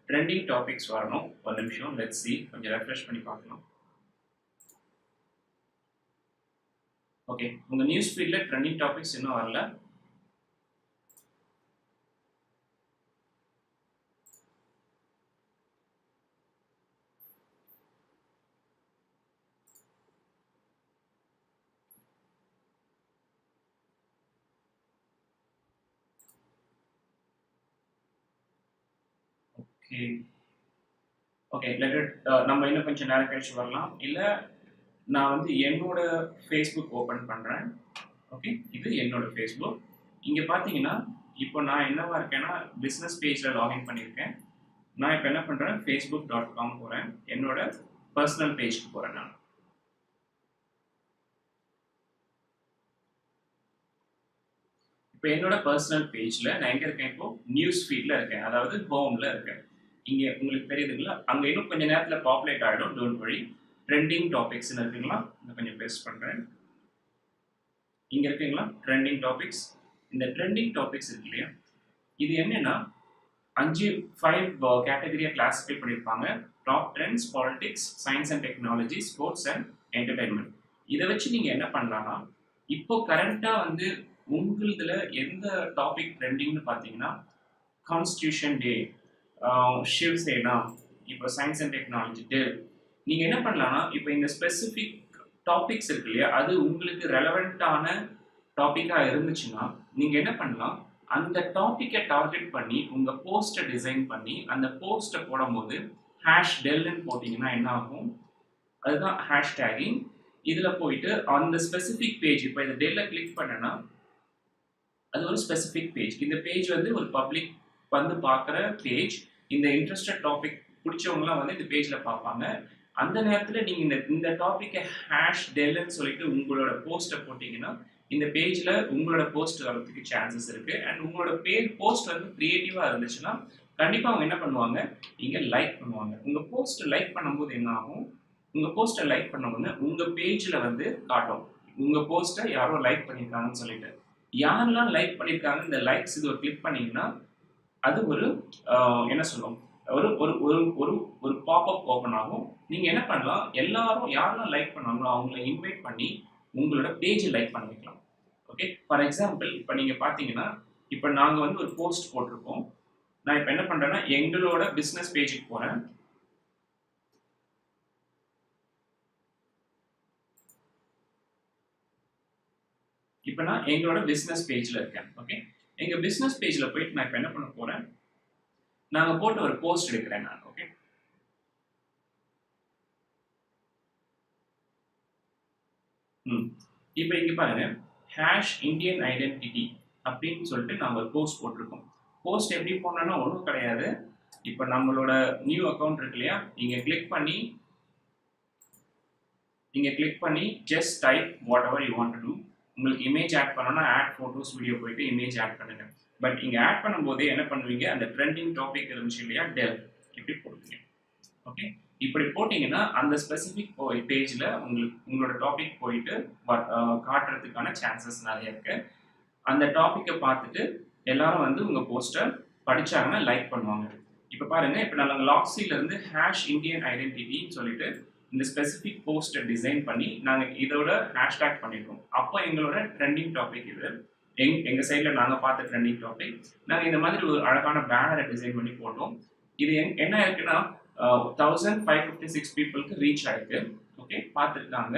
ட்ரெண்டிங் டாபிக்ஸ் வரணும். ஒரு நிமிஷம், லெட்ஸ் சி, கொஞ்சம் ரெஃப்ரெஷ் பண்ணி பார்க்கலாம். ஓகே, உங்கள் நியூஸ் ஃபீடில் ட்ரெண்டிங் டாபிக்ஸ் இன்னும் வரல. ஓகே, நம்ம இன்னும் கொஞ்சம் நேரம் கழிச்சு வரலாம். இல்லை நான் வந்து என்னோட ஃபேஸ்புக் ஓப்பன் பண்ணுறேன். ஓகே, இது என்னோட ஃபேஸ்புக். இங்கே பார்த்தீங்கன்னா இப்போ நான் என்னவா இருக்கேன்னா பிஸ்னஸ் பேஜில் லாகின் பண்ணியிருக்கேன். நான் இப்போ என்ன பண்ணுறேன், facebook.com போகிறேன், என்னோட பர்சனல் பேஜ்க்கு போகிறேன். நான் இப்போ என்னோட பர்சனல் பேஜில் நான் எங்கே இருக்கேன், இப்போ நியூஸ் ஃபீடில் இருக்கேன், அதாவது ஹோமில் இருக்கேன். இங்கே உங்களுக்கு தெரியுதுங்களா? அங்கே இன்னும் கொஞ்சம் நேரத்தில் பாப்புலேட் ஆகிடும், டோன்ட் வரி. ட்ரெண்டிங் டாபிக்ஸ்ன்னு இருக்குங்களா? நான் கொஞ்சம் பேஸ்ட் பண்ணுறேன். இங்கே இருக்குங்களா ட்ரெண்டிங் டாபிக்ஸ்? இந்த ட்ரெண்டிங் டாபிக்ஸ் இருக்கு இல்லையா, இது என்னன்னா 5 கேட்டகரியாக கிளாஸிஃபை பண்ணியிருப்பாங்க. Top trends, politics, science and technology, sports and entertainment. இதை வச்சு நீங்கள் என்ன பண்ணலாம்னா, இப்போ கரண்ட்டாக வந்து உங்களுதுல எந்த டாபிக் ட்ரெண்டிங்னு பார்த்தீங்கன்னா கான்ஸ்டியூஷன் டே, சிவசேனா, இப்போ சயின்ஸ் அண்ட் டெக்னாலஜி டே. நீங்கள் என்ன பண்ணலாம்னா இப்போ இந்த ஸ்பெசிஃபிக் டாபிக்ஸ் இருக்கு இல்லையா, அது உங்களுக்கு ரெலவெண்ட்டான டாப்பிக்காக இருந்துச்சுன்னா நீங்கள் என்ன பண்ணலாம், அந்த டாப்பிக்கை டார்கெட் பண்ணி உங்கள் போஸ்ட்டை டிசைன் பண்ணி அந்த போஸ்ட்டை போடும்போது #டெல்னு போட்டிங்கன்னா என்ன ஆகும், அதுதான் ஹேஷ்டேகிங். இதில் போயிட்டு அந்த ஸ்பெசிஃபிக் பேஜ், இப்போ இந்த டெல்லை கிளிக் பண்ணேன்னா அது ஒரு ஸ்பெசிஃபிக் பேஜ். இந்த பேஜ் வந்து ஒரு பப்ளிக் வந்து பார்க்குற பேஜ். இந்த இன்ட்ரெஸ்டட் டாபிக் பிடிச்சவங்களாம் வந்து இந்த பேஜில் பார்ப்பாங்க. அந்த நேரத்தில் நீங்கள் இந்த டாப்பிக்கை #டெல்னு சொல்லிட்டு உங்களோட போஸ்ட்டை போட்டிங்கன்னா இந்த பேஜில் உங்களோட போஸ்ட் வரதுக்கு சான்சஸ் இருக்குது. அண்ட் உங்களோட போஸ்ட் வந்து க்ரியேட்டிவாக இருந்துச்சுன்னா கண்டிப்பாக அவங்க என்ன பண்ணுவாங்க, இங்கே லைக் பண்ணுவாங்க. உங்கள் போஸ்ட்டை லைக் பண்ணும்போது என்ன ஆகும், உங்கள் போஸ்ட்டை லைக் பண்ணவொன்னே உங்கள் பேஜில் வந்து காட்டும் உங்கள் போஸ்ட்டை யாரோ லைக் பண்ணியிருக்காங்கன்னு சொல்லிட்டு. யாரெல்லாம் லைக் பண்ணியிருக்காங்க, இந்த லைக்ஸ் இது ஒரு கிளிக் பண்ணிங்கன்னா அது ஒரு என்ன சொல்லுவோம், ஒரு ஒரு ஒரு ஒரு ஒரு பாப்அப் ஓப்பன் ஆகும். நீங்கள் என்ன பண்ணலாம், எல்லாரும் யாரெல்லாம் லைக் பண்ணாங்களோ அவங்கள இன்வைட் பண்ணி உங்களோட பேஜை லைக் பண்ண வைக்கலாம். ஓகே, ஃபார் எக்ஸாம்பிள் இப்போ நீங்கள் பார்த்தீங்கன்னா இப்போ நாங்கள் வந்து ஒரு போஸ்ட் போட்டிருக்கோம். நான் இப்போ என்ன பண்ணுறேன்னா எங்களோட பிஸ்னஸ் பேஜுக்கு போகிறேன். இப்போ நான் எங்களோட பிஸ்னஸ் பேஜில் இருக்கேன். ஓகே, எங்கள் பிஸ்னஸ் பேஜில் போயிட்டு நான் இப்போ என்ன பண்ண போகிறேன், நாங்கள் போட்டு ஒரு போஸ்ட் எடுக்கிறேன் நான். ஓகே, ம். இப்போ இங்க பாருங்க ஹேஷ் இந்தியன் ஐடென்டிட்டி அப்படின்னு சொல்லிட்டு நம்ம ஒரு போஸ்ட் போட்டிருக்கோம். போஸ்ட் எப்படி போடணும்னா ஒன்றும் கிடையாது. இப்போ நம்மளோட நியூ அக்கௌண்ட் இருக்கு இல்லையா, இங்க கிளிக் பண்ணி just type whatever you want to do. உங்களுக்கு இமேஜ் ஆட் பண்ணணும்னா ஆட் ஃபோட்டோஸ் வீடியோ போயிட்டு இமேஜ் ஆட் பண்ணுங்க. பட் இங்க ஆட் பண்ணும்போதே என்ன பண்ணுவீங்க, அந்த ட்ரெண்டிங் டாபிக் இருந்துச்சு இல்லையா, டெல் இப்படி போடுவீங்க. ஓகே, இப்படி போட்டிங்கன்னா அந்த ஸ்பெசிஃபிக் பேஜில் உங்களோட டாபிக் போயிட்டு காட்டுறதுக்கான சான்சஸ் நிறைய இருக்கு. அந்த டாப்பிக்கை பார்த்துட்டு எல்லாரும் வந்து உங்கள் போஸ்டர் படிச்சாங்கன்னா லைக் பண்ணுவாங்க. இப்போ பாருங்க, இப்போ நாங்கள் லாக்ஸில இருந்து ஹேஷ் இந்தியன் ஐடென்டிட்டின்னு சொல்லிட்டு இந்த ஸ்பெசிஃபிக் போஸ்டர் டிசைன் பண்ணி நாங்கள் இதோட ஹேஷ்டேக் பண்ணியிருக்கோம். அப்போ எங்களோட ட்ரெண்டிங் டாபிக் இது. எங்கள் சைடில் நாங்கள் பார்த்த ட்ரெண்டிங் டாபிக். நாங்கள் இந்த மாதிரி ஒரு அழகான பேனரை டிசைன் பண்ணி போட்டோம். இது என்ன இருக்குன்னா 1556 பீப்புளுக்கு ரீச் ஆயிருக்கு. ஓகே, பார்த்துருக்காங்க.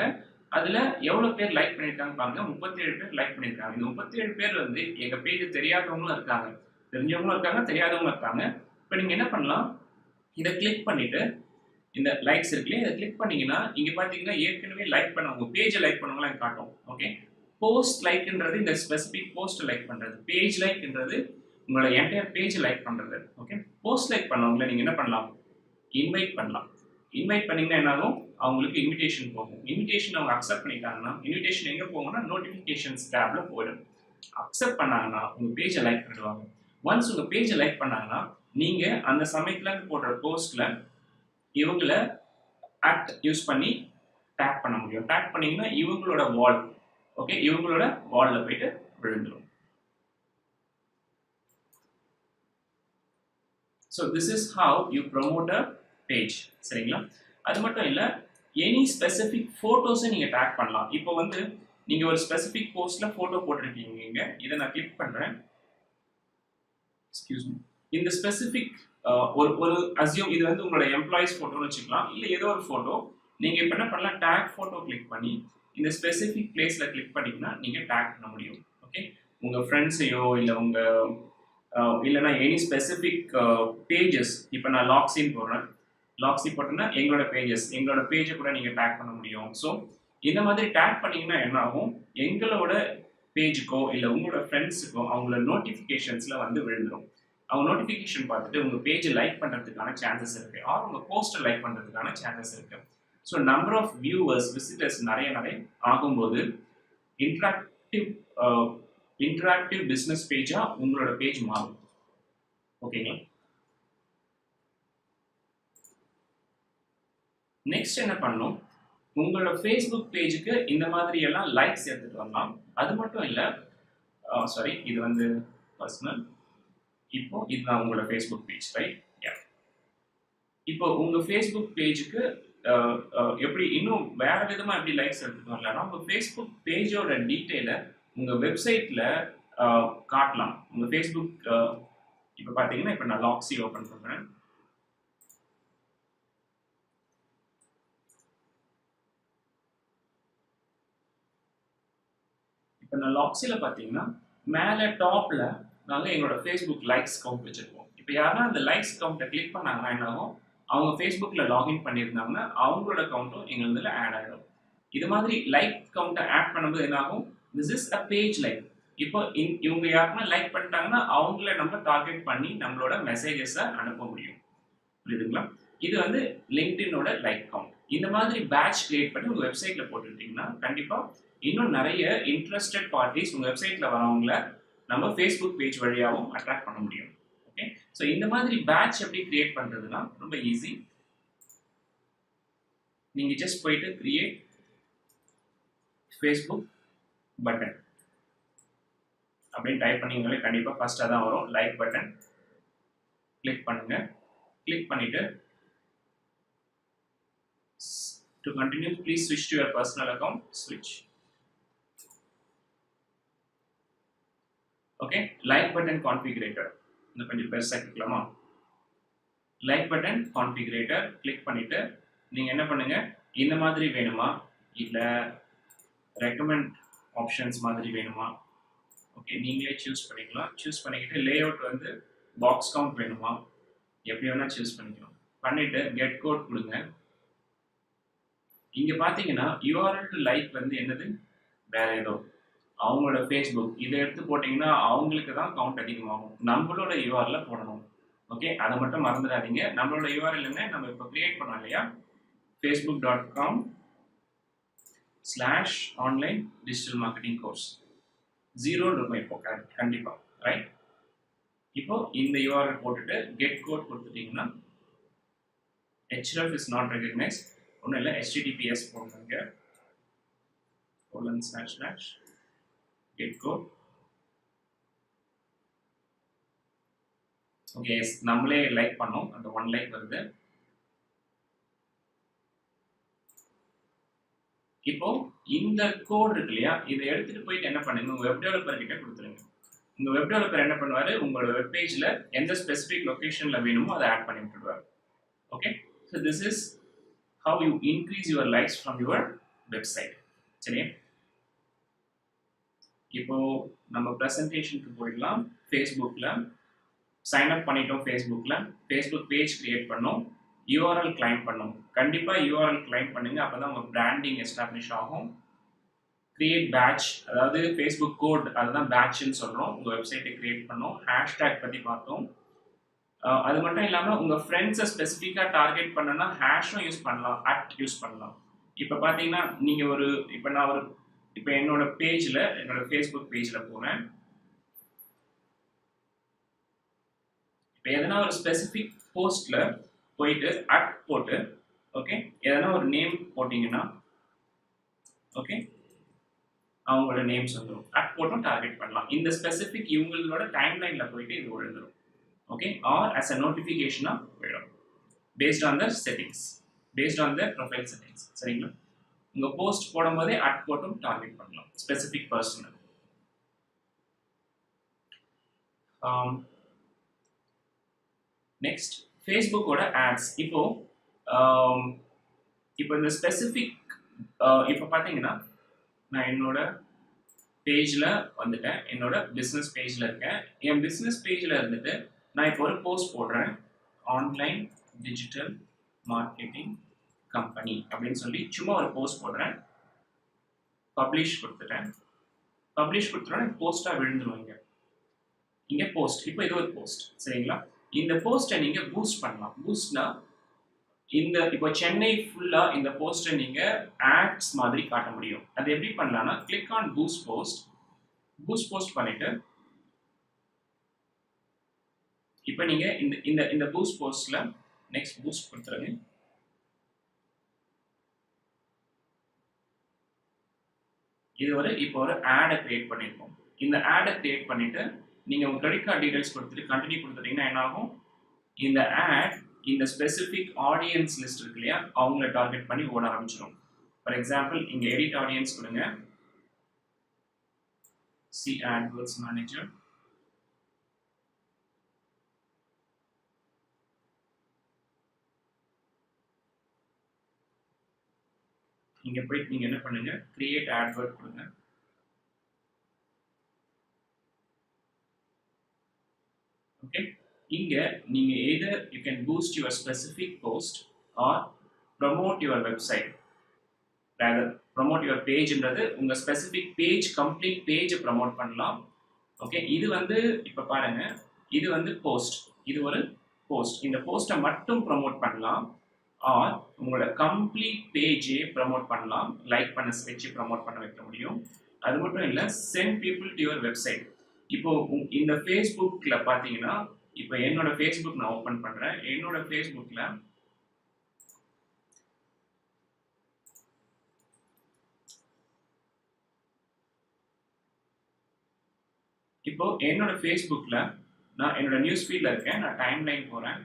அதில் எவ்வளோ பேர் லைக் பண்ணியிருக்காங்க பாருங்க, 37 பேர் லைக் பண்ணியிருக்காங்க. இந்த 37 பேர் வந்து எங்கள் பேஜ் தெரியாதவங்களும் இருக்காங்க, தெரிஞ்சவங்களும் இருக்காங்க, தெரியாதவங்களும் இருக்காங்க. இப்போ நீங்கள் என்ன பண்ணலாம், இதை கிளிக் பண்ணிட்டு இந்த லைக்ஸ் இருக்குல்லையே, இதை கிளிக் பண்ணீங்கன்னா இங்கே பார்த்தீங்கன்னா ஏற்கனவே லைக் பண்ணவங்க பேஜை லைக் பண்ணவங்களாம் காட்டும். ஓகே, போஸ்ட் லைக்ன்றது இந்த ஸ்பெசிஃபிக் போஸ்ட் லைக் பண்ணுறது, பேஜ் லைக்ன்றது உங்களோட என்டையர் பேஜ் லைக் பண்ணுறது. ஓகே, போஸ்ட் லைக் பண்ணவங்களை நீங்கள் என்ன பண்ணலாம், இன்வைட் பண்ணலாம். இன்வைட் பண்ணீங்கன்னா என்னாகும், அவங்களுக்கு இன்விடேஷன் போகும். இன்விடேஷன் அவங்க அக்செப்ட் பண்ணிட்டாங்கன்னா இன்விடேஷன் எங்கே போகும்னா நோட்டிஃபிகேஷன்ஸ் டேப்ல போயிடும். அக்செப்ட் பண்ணாங்கன்னா உங்கள் பேஜை லைக் பண்ணிடுவாங்க. ஒன்ஸ் உங்கள் பேஜை லைக் பண்ணாங்கன்னா நீங்கள் அந்த சமயத்தில் போடுற போஸ்ட்டில் இவங்களை ஆட் யூஸ் பண்ணி டேக் பண்ண முடியும். டேக் பண்ணீங்கன்னா இவங்களோட வால், ஓகே, இவங்களோட வாலில் போயிட்டு விழுந்துடும். So this is how you promote a page. சரிங்களா? அது மட்டும் இல்லை, எனி ஸ்பெசிஃபிக் ஃபோட்டோஸை நீங்கள் டேக் பண்ணலாம். இப்போ வந்து நீங்கள் ஒரு ஸ்பெசிஃபிக் போஸ்ட்டில் ஃபோட்டோ போட்டிருக்கீங்க. இதை நான் கிளிக் பண்ணுறேன். Excuse me. இந்த ஸ்பெசிஃபிக் ஒரு அசியூம் இது வந்து உங்களோட எம்ப்ளாயிஸ் ஃபோட்டோன்னு வச்சுக்கலாம், இல்லை ஏதோ ஒரு ஃபோட்டோ. நீங்கள் இப்போ என்ன பண்ணலாம், டேக் ஃபோட்டோ கிளிக் பண்ணி இந்த ஸ்பெசிஃபிக் பிளேஸில் கிளிக் பண்ணிங்கன்னா நீங்கள் டேக் பண்ண முடியும். ஓகே, உங்கள் ஃப்ரெண்ட்ஸையோ இல்லை இல்லைனா எனி ஸ்பெசிஃபிக் பேஜஸ். இப்போ நான் லாக்ஸின்னு போடுறேன், லாக்ஸி போட்டோன்னா எங்களோட பேஜை கூட நீங்கள் டேக் பண்ண முடியும். ஸோ இந்த மாதிரி டேக் பண்ணிங்கன்னா என்ன ஆகும், எங்களோட பேஜுக்கோ இல்லை உங்களோட ஃப்ரெண்ட்ஸுக்கோ அவங்களோட நோட்டிஃபிகேஷன்ஸில் வந்து விழுந்துடும். அவங்க நோட்டிஃபிகேஷன் பார்த்துட்டு உங்கள் பேஜை லைக் பண்ணுறதுக்கான சான்சஸ் இருக்குது, ஆர் உங்கள் போஸ்டர் லைக் பண்ணுறதுக்கான சான்சஸ் இருக்குது. So number of viewers, visitors நிறைய ஆகும்போது இன்டராக்டிவ் பிஸ்னஸ் பேஜாக உங்களோட பேஜ் மாறும். ஓகேங்களா? நெக்ஸ்ட் என்ன பண்ணணும், உங்களோட ஃபேஸ்புக் பேஜுக்கு இந்த மாதிரி எல்லாம் லைக்ஸ் எடுத்துகிட்டு வரலாம். அது மட்டும் இல்லை, சாரி, இது வந்து பர்சனல். இப்போ இதுதான் உங்களோட ஃபேஸ்புக் பேஜ், ரைட்? இப்போ உங்கள் ஃபேஸ்புக் பேஜுக்கு எப்படி இன்னும் வேற விதமாக எப்படி லைக்ஸ் எடுத்துகிட்டு வரலாம்னா, உங்கள் ஃபேஸ்புக் பேஜோட டீட்டெயிலை உங்கள் வெப்சைட்டில் காட்டலாம். உங்கள் ஃபேஸ்புக் இப்போ பார்த்தீங்கன்னா, இப்போ நான் லாக்ஸி ஓப்பன் பண்ணுறேன். இப்போ நான் லாக்ஸியில் பார்த்தீங்கன்னா மேலே டாப்பில் நாங்கள் எங்களோட ஃபேஸ்புக் லைக்ஸ் கவுண்ட் வச்சுருக்கோம். இப்போ யாருன்னா அந்த லைக்ஸ் கவுண்ட்டை கிளிக் பண்ணாங்கன்னா என்னாகும், அவங்க ஃபேஸ்புக்கில் லாகின் பண்ணியிருந்தாங்கன்னா அவங்களோட கவுண்ட்டும் எங்களுதில் ஆட் ஆகிடும். இது மாதிரி லைக் கவுண்ட்டை ஆட் பண்ணும்போது என்னாகும், this is a page like. இப்போ இவங்க யாருன்னா லைக் பண்ணிட்டாங்கன்னா அவங்கள நம்ம டார்கெட் பண்ணி நம்மளோட மெசேஜஸை அனுப்ப முடியும். புரியுதுங்களா? இது வந்து லிங்க்டினோட லைக் கவுண்ட். இந்த மாதிரி பேட்ச் கிரியேட் பண்ணி உங்கள் வெப்சைட்டில் போட்டுக்கிட்டிங்கன்னா கண்டிப்பாக இன்னும் நிறைய இன்ட்ரெஸ்டட் பார்ட்டிஸ் உங்கள் வெப்சைட்டில் வரவங்கள நம்ம ஃபேஸ்புக் பேஜ் வழியாகவும் அட்ராக்ட் பண்ண முடியும். ஓகே, ஸோ இந்த மாதிரி பேட்ச் எப்படி கிரியேட் பண்ணுறதுன்னா ரொம்ப ஈஸி. நீங்கள் ஜஸ்ட் போயிட்டு கிரியேட் ஃபேஸ்புக் பட்டன் அப்படின்னு டைப் பண்ணிங்களே கண்டிப்பாக ஃபர்ஸ்ட்டாக தான் வரும். லைக் பட்டன் கிளிக் பண்ணுங்க. கிளிக் பண்ணிட்டு to continue please switch to your personal account. Switch. Okay, like button configurator இந்த கொஞ்சம் பெருசாக கிளிக்கலாமா? லைக் பட்டன் கான்ஃபிகரேட்டர் கிளிக் பண்ணிட்டு நீங்கள் என்ன பண்ணுங்க, இந்த மாதிரி வேணுமா இல்லை ரெக்கமெண்ட் ஆப்ஷன்ஸ் மாதிரி வேணுமா, ஓகே நீங்களே சூஸ் பண்ணிக்கலாம். சூஸ் பண்ணிக்கிட்டு லே அவுட் வந்து பாக்ஸ் கவுண்ட் வேணுமா, எப்படி வேணால் சூஸ் பண்ணிக்கலாம். பண்ணிவிட்டு கெட் கோட் கொடுங்க. இங்க பார்த்தீங்கன்னா URL டு லைக் வந்து என்னது வேற ஏதோ அவங்களோட ஃபேஸ்புக் இதை எடுத்து போட்டிங்கன்னா அவங்களுக்கு தான் கவுண்ட் அதிகமாகும். நம்மளோட URL போடணும். ஓகே, அதை மட்டும் மறந்துடாதீங்க. நம்மளோட URL என்ன நம்ம இப்போ கிரியேட் பண்ணோம் இல்லையா, facebook.com/online digital marketing course 0 இருக்கும் இப்போ கண்டிப்பா, ரைட்? இப்போ இந்த URL போட்டுட்டு கெட் கோட் கொடுத்துட்டீங்கன்னா href is not recognized ஒன்றும் இல்லை, https போடுங்க :// get code. ஓகே, நம்மளே லைக் பண்ணோம், அந்த 1 லைக் வருது. இப்போ இந்த கோட் இருக்கு இல்லையா, இதை எடுத்துட்டு போயிட்டு என்ன பண்ணுங்க, உங்க வெப் டெவலப்பர் கிட்ட கொடுத்துருங்க. உங்க வெப் டெவலப்பர் என்ன பண்ணுவாரு, உங்களோட வெப் பேஜ்ல எந்த ஸ்பெசிபிக் லொகேஷன்ல வேணுமோ அதை ஆட் பண்ணி விட்டுடுவார். Okay, so this is how you increase your likes from your website. சரியா? இப்போ நம்ம பிரசன்டேஷனுக்கு போயிடலாம். ஃபேஸ்புக்கில் சைன் அப் பண்ணிட்டோம். ஃபேஸ்புக் பேஜ் கிரியேட் பண்ணோம், URL கிளைம் பண்ணோம். கண்டிப்பாக URL கிளைம் பண்ணுங்க, அப்போ தான் உங்கள் பிராண்டிங் எஸ்டாப்ளிஷ் ஆகும். கிரியேட் பேட்ச், அதாவது ஃபேஸ்புக் கோட், அதுதான் பேட்ச்னு சொல்கிறோம். உங்கள் வெப்சைட்டை கிரியேட் பண்ணோம். ஹேஷ்டேக் பற்றி பார்த்தோம். அது மட்டும் இல்லாமல் உங்கள் ஃப்ரெண்ட்ஸை ஸ்பெசிஃபிக்காக டார்கெட் பண்ணனா ஹேஷும் யூஸ் பண்ணலாம், யூஸ் பண்ணலாம். இப்போ பார்த்தீங்கன்னா நீங்கள் இப்போ என்னோட பேஜில், என்னோட ஃபேஸ்புக் பேஜில் போனேன். இப்போ எதனா ஒரு ஸ்பெசிஃபிக் போஸ்ட்டில் போயிட்டு போட்டு, ஓகே, எதனா ஒரு நேம் போட்டிங்கன்னா, ஓகே, அவங்களோட நேம்ஸ் வந்துடும். போட்டும் டார்கெட் பண்ணலாம். இந்த ஸ்பெசிஃபிக் இவங்களோட டைம்லைனில் போயிட்டு இது விழுந்துடும். ஓகே, ஆர் as a notification-ஆ போயிடும், based on the settings, based on the profile settings. சரிங்களா? உங்க போஸ்ட் போடும்போதே போட்டும் டார்கெட் பண்ணலாம் ஸ்பெசிஃபிக் பர்சனை. நெக்ஸ்ட் ஃபேஸ்புக்கோட ஆட்ஸ். இப்போ இந்த ஸ்பெசிஃபிக் இப்போ பார்த்தீங்கன்னா நான் என்னோட பேஜில் வந்துட்டேன், என்னோட பிஸ்னஸ் பேஜில் இருக்கேன். என் பிஸ்னஸ் பேஜில் இருந்துட்டு நான் இப்போ ஒரு போஸ்ட் போடுறேன், ஆன்லைன் டிஜிட்டல் மார்க்கெட்டிங் கம்பெனி அப்படின்னு சொல்லி சும்மா ஒரு போஸ்ட் போடுறேன். பப்ளிஷ் கொடுத்துட்டேன். போஸ்ட்டாக விழுந்துடும். இங்கே போஸ்ட், இப்போ இது ஒரு போஸ்ட். சரிங்களா? இந்த போஸ்ட்டை நீங்கள் பூஸ்ட் பண்ணலாம். பூஸ்ட்னா இப்போ சென்னை ஃபுல்லாக இந்த போஸ்ட்டை நீங்கள் ஆட்ஸ் மாதிரி காட்ட முடியும். அது எப்படி பண்ணலாம்னா, கிளிக் ஆன் பூஸ்ட் போஸ்ட் பண்ணிட்டு இப்போ நீங்கள் இந்த பூஸ்ட் போஸ்ட்டில் நெக்ஸ்ட் பூஸ்ட் கொடுத்துருங்க. இப்போ ஒரு ஆடை கிரியேட் பண்ணியிருக்கோம். இந்த ஆடை கிரியேட் பண்ணிட்டு நீங்கள் உங்கள் கிரெடிட் கார்டு டீடைல்ஸ் கொடுத்துட்டு கண்டினியூ கொடுத்துட்டீங்கன்னா என்ன ஆகும், இந்த ஆட் இந்த ஸ்பெசிஃபிக் ஆடியன்ஸ் லிஸ்ட் இருக்கு இல்லையா, அவங்கள டார்கெட் பண்ணி ஓட ஆரம்பிச்சிடும். ஃபார் எக்ஸாம்பிள் இங்கே எடிட் ஆடியன்ஸ் கொடுங்க, சி AdWords மேனேஜர். இங்கே போயிட்டு நீங்கள் என்ன பண்ணுங்க, கிரியேட் AdWord கொடுங்க. ஓகே, இங்கே நீங்கள் either you can boost your specific post or promote your website. Promote your பேஜ்ன்றது உங்கள் ஸ்பெசிஃபிக் பேஜ், கம்ப்ளீட் பேஜை ப்ரமோட் பண்ணலாம். ஓகே, இது இப்போ பாருங்க, இது போஸ்ட், இது ஒரு போஸ்ட். இந்த போஸ்ட்டை மட்டும் ப்ரமோட் பண்ணலாம், ஆர் உங்களோட கம்ப்ளீட் பேஜே ப்ரமோட் பண்ணலாம், லைக் பண்ண வச்சு ப்ரமோட் பண்ண வைக்க முடியும். அது மட்டும் இல்லை, send people to your website. இப்போ இந்த ஃபேஸ்புக்கில் பார்த்தீங்கன்னா, இப்போ என்னோட ஃபேஸ்புக் நான் ஓப்பன் பண்ணுறேன். என்னோட ஃபேஸ்புக்கில் நான் என்னோட நியூஸ் ஃபீல்டில் இருக்கேன். நான் டைம் லைன் போகிறேன்.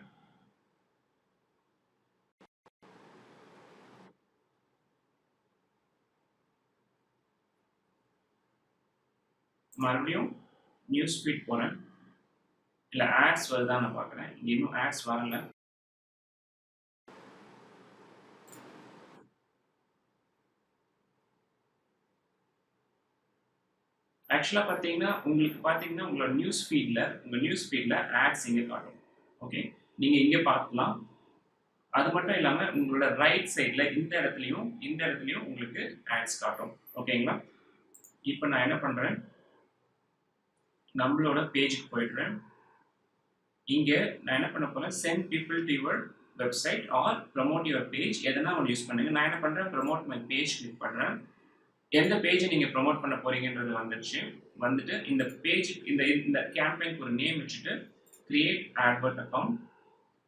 மறுபடியும் நியூஸ் ஃபீட் போகிறேன். இல்லை ஆட்ஸ் வருதான் நான் பார்க்குறேன். இங்கே இன்னும் ஆட்ஸ் வரல. ஆக்சுவலாக பார்த்தீங்கன்னா உங்களோட நியூஸ் ஃபீடில் ஆட்ஸ் இங்கே காட்டும். ஓகே, நீங்கள் இங்கே பார்க்கலாம். அது மட்டும் இல்லாமல் உங்களோட ரைட் சைடில் இந்த இடத்துலையும் உங்களுக்கு ஆட்ஸ் காட்டும். ஓகேங்களா? இப்போ நான் என்ன பண்ணுறேன், நம்மளோட பேஜுக்கு போயிடுறேன். இங்கே நான் என்ன பண்ண போகிறேன், send people to your website or promote your page, எதனா ஒன்று யூஸ் பண்ணுங்கள். நான் என்ன பண்ணுறேன், ப்ரமோட் மை பேஜ் கிளிக் பண்ணுறேன். எந்த பேஜை நீங்கள் ப்ரமோட் பண்ண போகிறீங்கன்றது வந்துட்டு இந்த பேஜ் இந்த கேம்பெயினுக்கு ஒரு நேம் வச்சுட்டு கிரியேட் ஆட்வர்ட் அக்கௌண்ட்.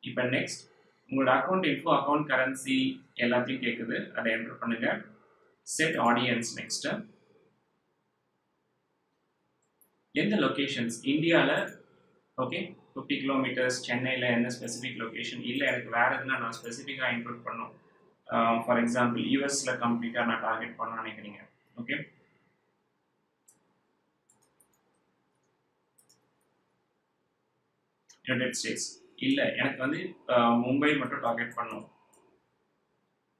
இப்போ நெக்ஸ்ட் உங்களோட அக்கௌண்ட் இன்ஃபோ, அக்கௌண்ட் கரன்சி எல்லாத்தையும் கேட்குது, அதை என்டர் பண்ணுங்கள். Set audience next. எந்த லொக்கேஷன்ஸ் இந்தியாவில், ஓகே 50 கிலோமீட்டர்ஸ், சென்னையில் என்ன ஸ்பெசிஃபிக் லொக்கேஷன் இல்லை, எனக்கு வேறு எதுனா நான் ஸ்பெசிஃபிக்காக இன்க்ளூட் பண்ணணும். ஃபார் எக்ஸாம்பிள் யூஎஸில் கம்ப்ளீட்டாக நான் டார்கெட் பண்ணணும்னு நினைக்கிறீங்க. ஓகே, யுனைடெட் ஸ்டேட்ஸ் இல்லை, எனக்கு வந்து மும்பை மட்டும் டார்கெட் பண்ணணும்,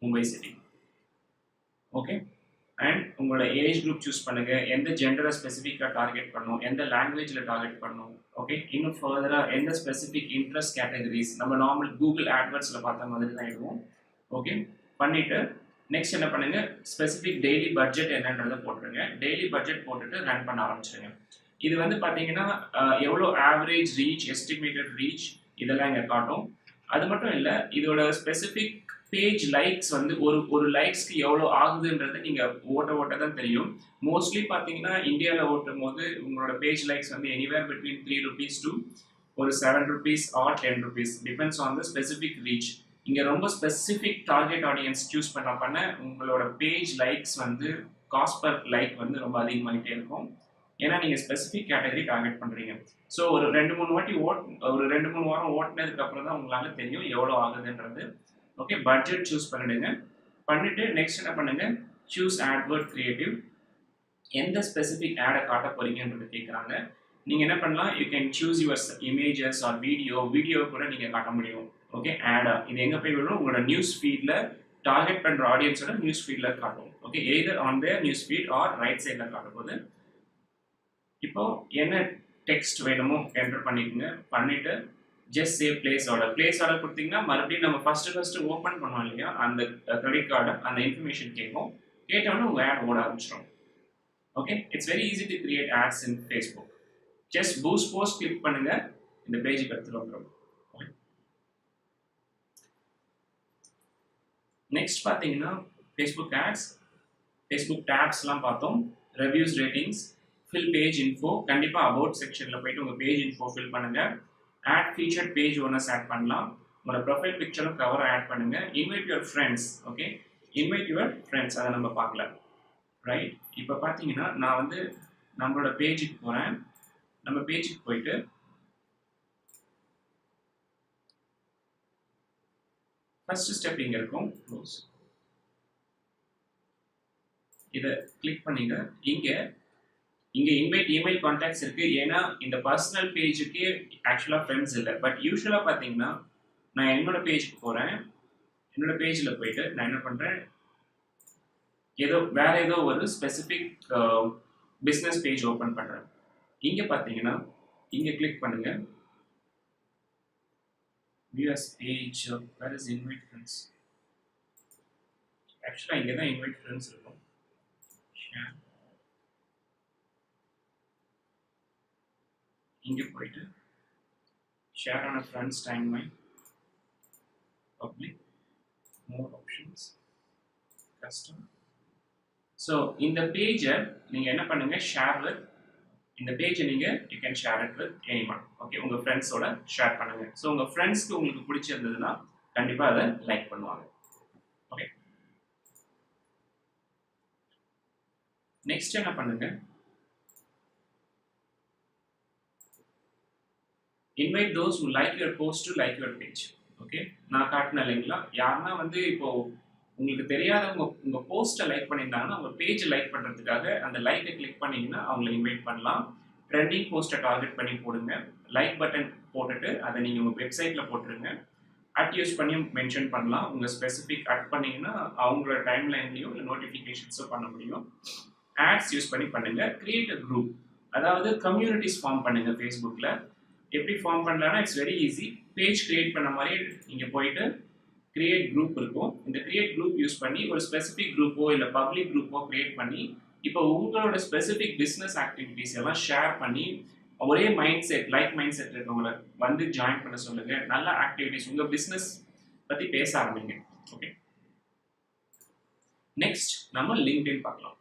மும்பை சிட்டி. ஓகே, அண்ட் உங்களோட ஏஜ் குரூப் சூஸ் பண்ணுங்கள், எந்த ஜெண்டரை ஸ்பெசிஃபிக்காக டார்கெட் பண்ணணும், எந்த லாங்குவேஜில் டார்கெட் பண்ணணும். ஓகே, இன்னும் ஃபர்தராக எந்த ஸ்பெசிஃபிக் இன்ட்ரெஸ்ட் கேட்டகரிஸ் நம்ம நார்மல் கூகுள் ஆட்வர்ட்ஸில் பார்த்த மாதிரி தான் இருக்கும். ஓகே, பண்ணிவிட்டு நெக்ஸ்ட் என்ன பண்ணுங்கள், ஸ்பெசிஃபிக் டெய்லி பட்ஜெட் என்னன்றதை போட்டுருங்க. டெய்லி பட்ஜெட் போட்டுட்டு ரன் பண்ண ஆரம்பிச்சிடுங்க. இது வந்து பார்த்தீங்கன்னா எவ்வளோ ஆவரேஜ் ரீச், எஸ்டிமேட்டட் ரீச் இதெல்லாம் இங்கே காட்டும். அது மட்டும் இல்லை, இதோட ஸ்பெசிஃபிக் பேஜ் லைக்ஸ் வந்து ஒரு லைக்ஸ்க்கு எவ்வளோ ஆகுதுன்றது நீங்கள் ஓட்ட தான் தெரியும். மோஸ்ட்லி பார்த்தீங்கன்னா இந்தியாவில் ஓட்டும் போது உங்களோட பேஜ் லைக்ஸ் வந்து எனிவேர் பிட்வீன் ₹3 to ஒரு ₹7 or ₹10, depends on the specific reach. இங்கே ரொம்ப ஸ்பெசிஃபிக் டார்கெட் ஆடியன்ஸ் சூஸ் பண்ண உங்களோட பேஜ் லைக்ஸ் வந்து காஸ்ட் பர் லைக் வந்து ரொம்ப அதிகமாகிட்டே இருக்கும். ஏன்னா நீங்கள் ஸ்பெசிஃபிக் கேட்டகரி டார்கெட் பண்ணுறீங்க. ஸோ ஒரு 2-3 வாட்டி ஒரு 2-3 வாரம் ஓட்டினதுக்கு அப்புறம் தான் உங்களால் தெரியும் எவ்வளோ ஆகுதுன்றது. ஓகே, பட்ஜெட் சூஸ் பண்ணிட்டு நெக்ஸ்ட் என்ன பண்ணுங்க, சூஸ் ஆட்வர்ட் கிரியேட்டிவ். எந்த ஸ்பெசிஃபிக் ஆடை காட்ட போறீங்கன்றது கேட்குறாங்க. நீங்கள் என்ன பண்ணலாம், you can choose your images or video கூட நீங்கள் காட்ட முடியும். ஓகே, ஆடா இது எங்கே போய் விடும், உங்களோட நியூஸ் ஃபீடில் டார்கெட் பண்ணுற ஆடியன்ஸோட நியூஸ் ஃபீடில் காட்டும். Okay, either on their news feed or right சைடில் காட்டும் போது. இப்போ என்ன டெக்ஸ்ட் வேணுமோ என்டர் பண்ணிக்கோங்க. பண்ணிவிட்டு ஜஸ்ட் சேவ் பிளேஸ் ஆர்டர் கொடுத்தீங்கன்னா மறுபடியும் நம்ம ஃபர்ஸ்ட் ஓப்பன் பண்ணோம் இல்லையா, அந்த கிரெடிட் கார்டை அந்த இன்ஃபர்மேஷன் கேட்டோன்னு உங்கள் ஆட் ஓட ஆரம்பிச்சிடும். Okay, it's very easy to create ads in Facebook. Just boost post click பண்ணுங்க, இந்த பேஜுக்கு எடுத்துட்டு வந்துடும். நெக்ஸ்ட் பார்த்தீங்கன்னா ஃபேஸ்புக் ஆட்ஸ், ஃபேஸ்புக் டேப்ஸ்லாம் பார்த்தோம். Reviews, ratings, fill page info. கண்டிப்பாக அபவுட் செக்ஷனில் போயிட்டு உங்கள் பேஜ் இன்ஃபோ ஃபில் பண்ணுங்கள். Add featured page owners add பண்ணலாம். உங்களோட ப்ரொஃபைல் பிக்சரும் கவரும் ஆட் பண்ணுங்கள். Invite your friends. Okay, invite your friends, அதை நம்ம பார்க்கல. ரைட், இப்போ பார்த்தீங்கன்னா நான் வந்து நம்மளோட பேஜுக்கு போகிறேன். நம்ம பேஜுக்கு போயிட்டு ஃபர்ஸ்ட் ஸ்டெப் இங்கே இருக்கும், க்ளோஸ். இதை கிளிக் பண்ணிங்க. இங்கே இன்வைட் இமெயில் கான்டாக்ட்ஸ் இருக்கு. ஏன்னா இந்த பர்சனல் பேஜுக்கு ஆக்சுவலாக ஃப்ரெண்ட்ஸ் இல்லை. பட் யூஸ்வலாக பார்த்தீங்கன்னா நான் என்னோட பேஜுக்கு போகிறேன். என்னோட பேஜில் போயிட்டு நான் என்ன பண்ணுறேன், வேற ஏதோ ஒரு ஸ்பெசிஃபிக் பிஸ்னஸ் பேஜ் ஓப்பன் பண்ணுறேன். இங்கே பார்த்தீங்கன்னா இங்கே கிளிக் பண்ணுங்க. Views page, where is invite friends. ஆக்சுவலாக இங்கே தான் இன்வைட் ஃப்ரெண்ட்ஸ் இருக்கும். இங்கே போயிட்டு share on friends, timeline, public, more options, custom. So இந்த பேஜை நீங்கள் என்ன பண்ணுங்க, ஷேர் வித். இந்த பேஜை நீங்கள் you can share it with anyone. Okay, உங்கள் ஃப்ரெண்ட்ஸோட ஷேர் பண்ணுங்க. ஸோ உங்கள் ஃப்ரெண்ட்ஸ்க்கு உங்களுக்கு பிடிச்சிருந்ததுன்னா கண்டிப்பாக அதை லைக் பண்ணுவாங்க. ஓகே, நெக்ஸ்ட் என்ன பண்ணுங்க, invite those who like your post to like your page. Okay, நான் காட்டின இல்லைங்களா, யாருன்னா வந்து இப்போ உங்களுக்கு தெரியாதவங்க உங்கள் போஸ்ட்டை லைக் பண்ணியிருந்தாங்கன்னா உங்கள் பேஜை லைக் பண்ணுறதுக்காக அந்த லைக்கை கிளிக் பண்ணிங்கன்னா அவங்களை இன்வைட் பண்ணலாம். ட்ரெண்டிங் போஸ்ட்டை டார்கெட் பண்ணி போடுங்க. லைக் பட்டன் போட்டுட்டு அதை நீங்கள் உங்கள் வெப்சைட்டில் போட்டுருங்க. அட் யூஸ் பண்ணி மென்ஷன் பண்ணலாம். உங்கள் ஸ்பெசிஃபிக் அட் பண்ணிங்கன்னா அவங்களோட டைம்லைன்லையும் இல்லை நோட்டிஃபிகேஷன்ஸோ பண்ண முடியும். ஆட்ஸ் யூஸ் பண்ணி பண்ணுங்கள். கிரியேட் அ குரூப், அதாவது கம்யூனிட்டிஸ் ஃபார்ம் பண்ணுங்கள். ஃபேஸ்புக்கில் எப்படி ஃபார்ம் பண்ணலான்னா it's very easy. Page create பண்ண மாதிரி இங்கே போயிட்டு கிரியேட் குரூப் இருக்கும். இந்த கிரியேட் குரூப் யூஸ் பண்ணி ஒரு ஸ்பெசிஃபிக் குரூப்போ இல்லை பப்ளிக் குரூப்போ கிரியேட் பண்ணி இப்போ உங்களோட ஸ்பெசிஃபிக் பிஸ்னஸ் ஆக்டிவிட்டீஸ் எல்லாம் ஷேர் பண்ணி ஒரே mind set like mind set இருக்கவங்களை வந்து ஜாயின் பண்ண சொல்லுங்க. நல்ல ஆக்டிவிட்டீஸ் உங்கள் பிஸ்னஸ் பற்றி பேச ஆரம்பிங்க. ஓகே, நெக்ஸ்ட் நம்ம லிங்க்டின் பார்க்கலாம்.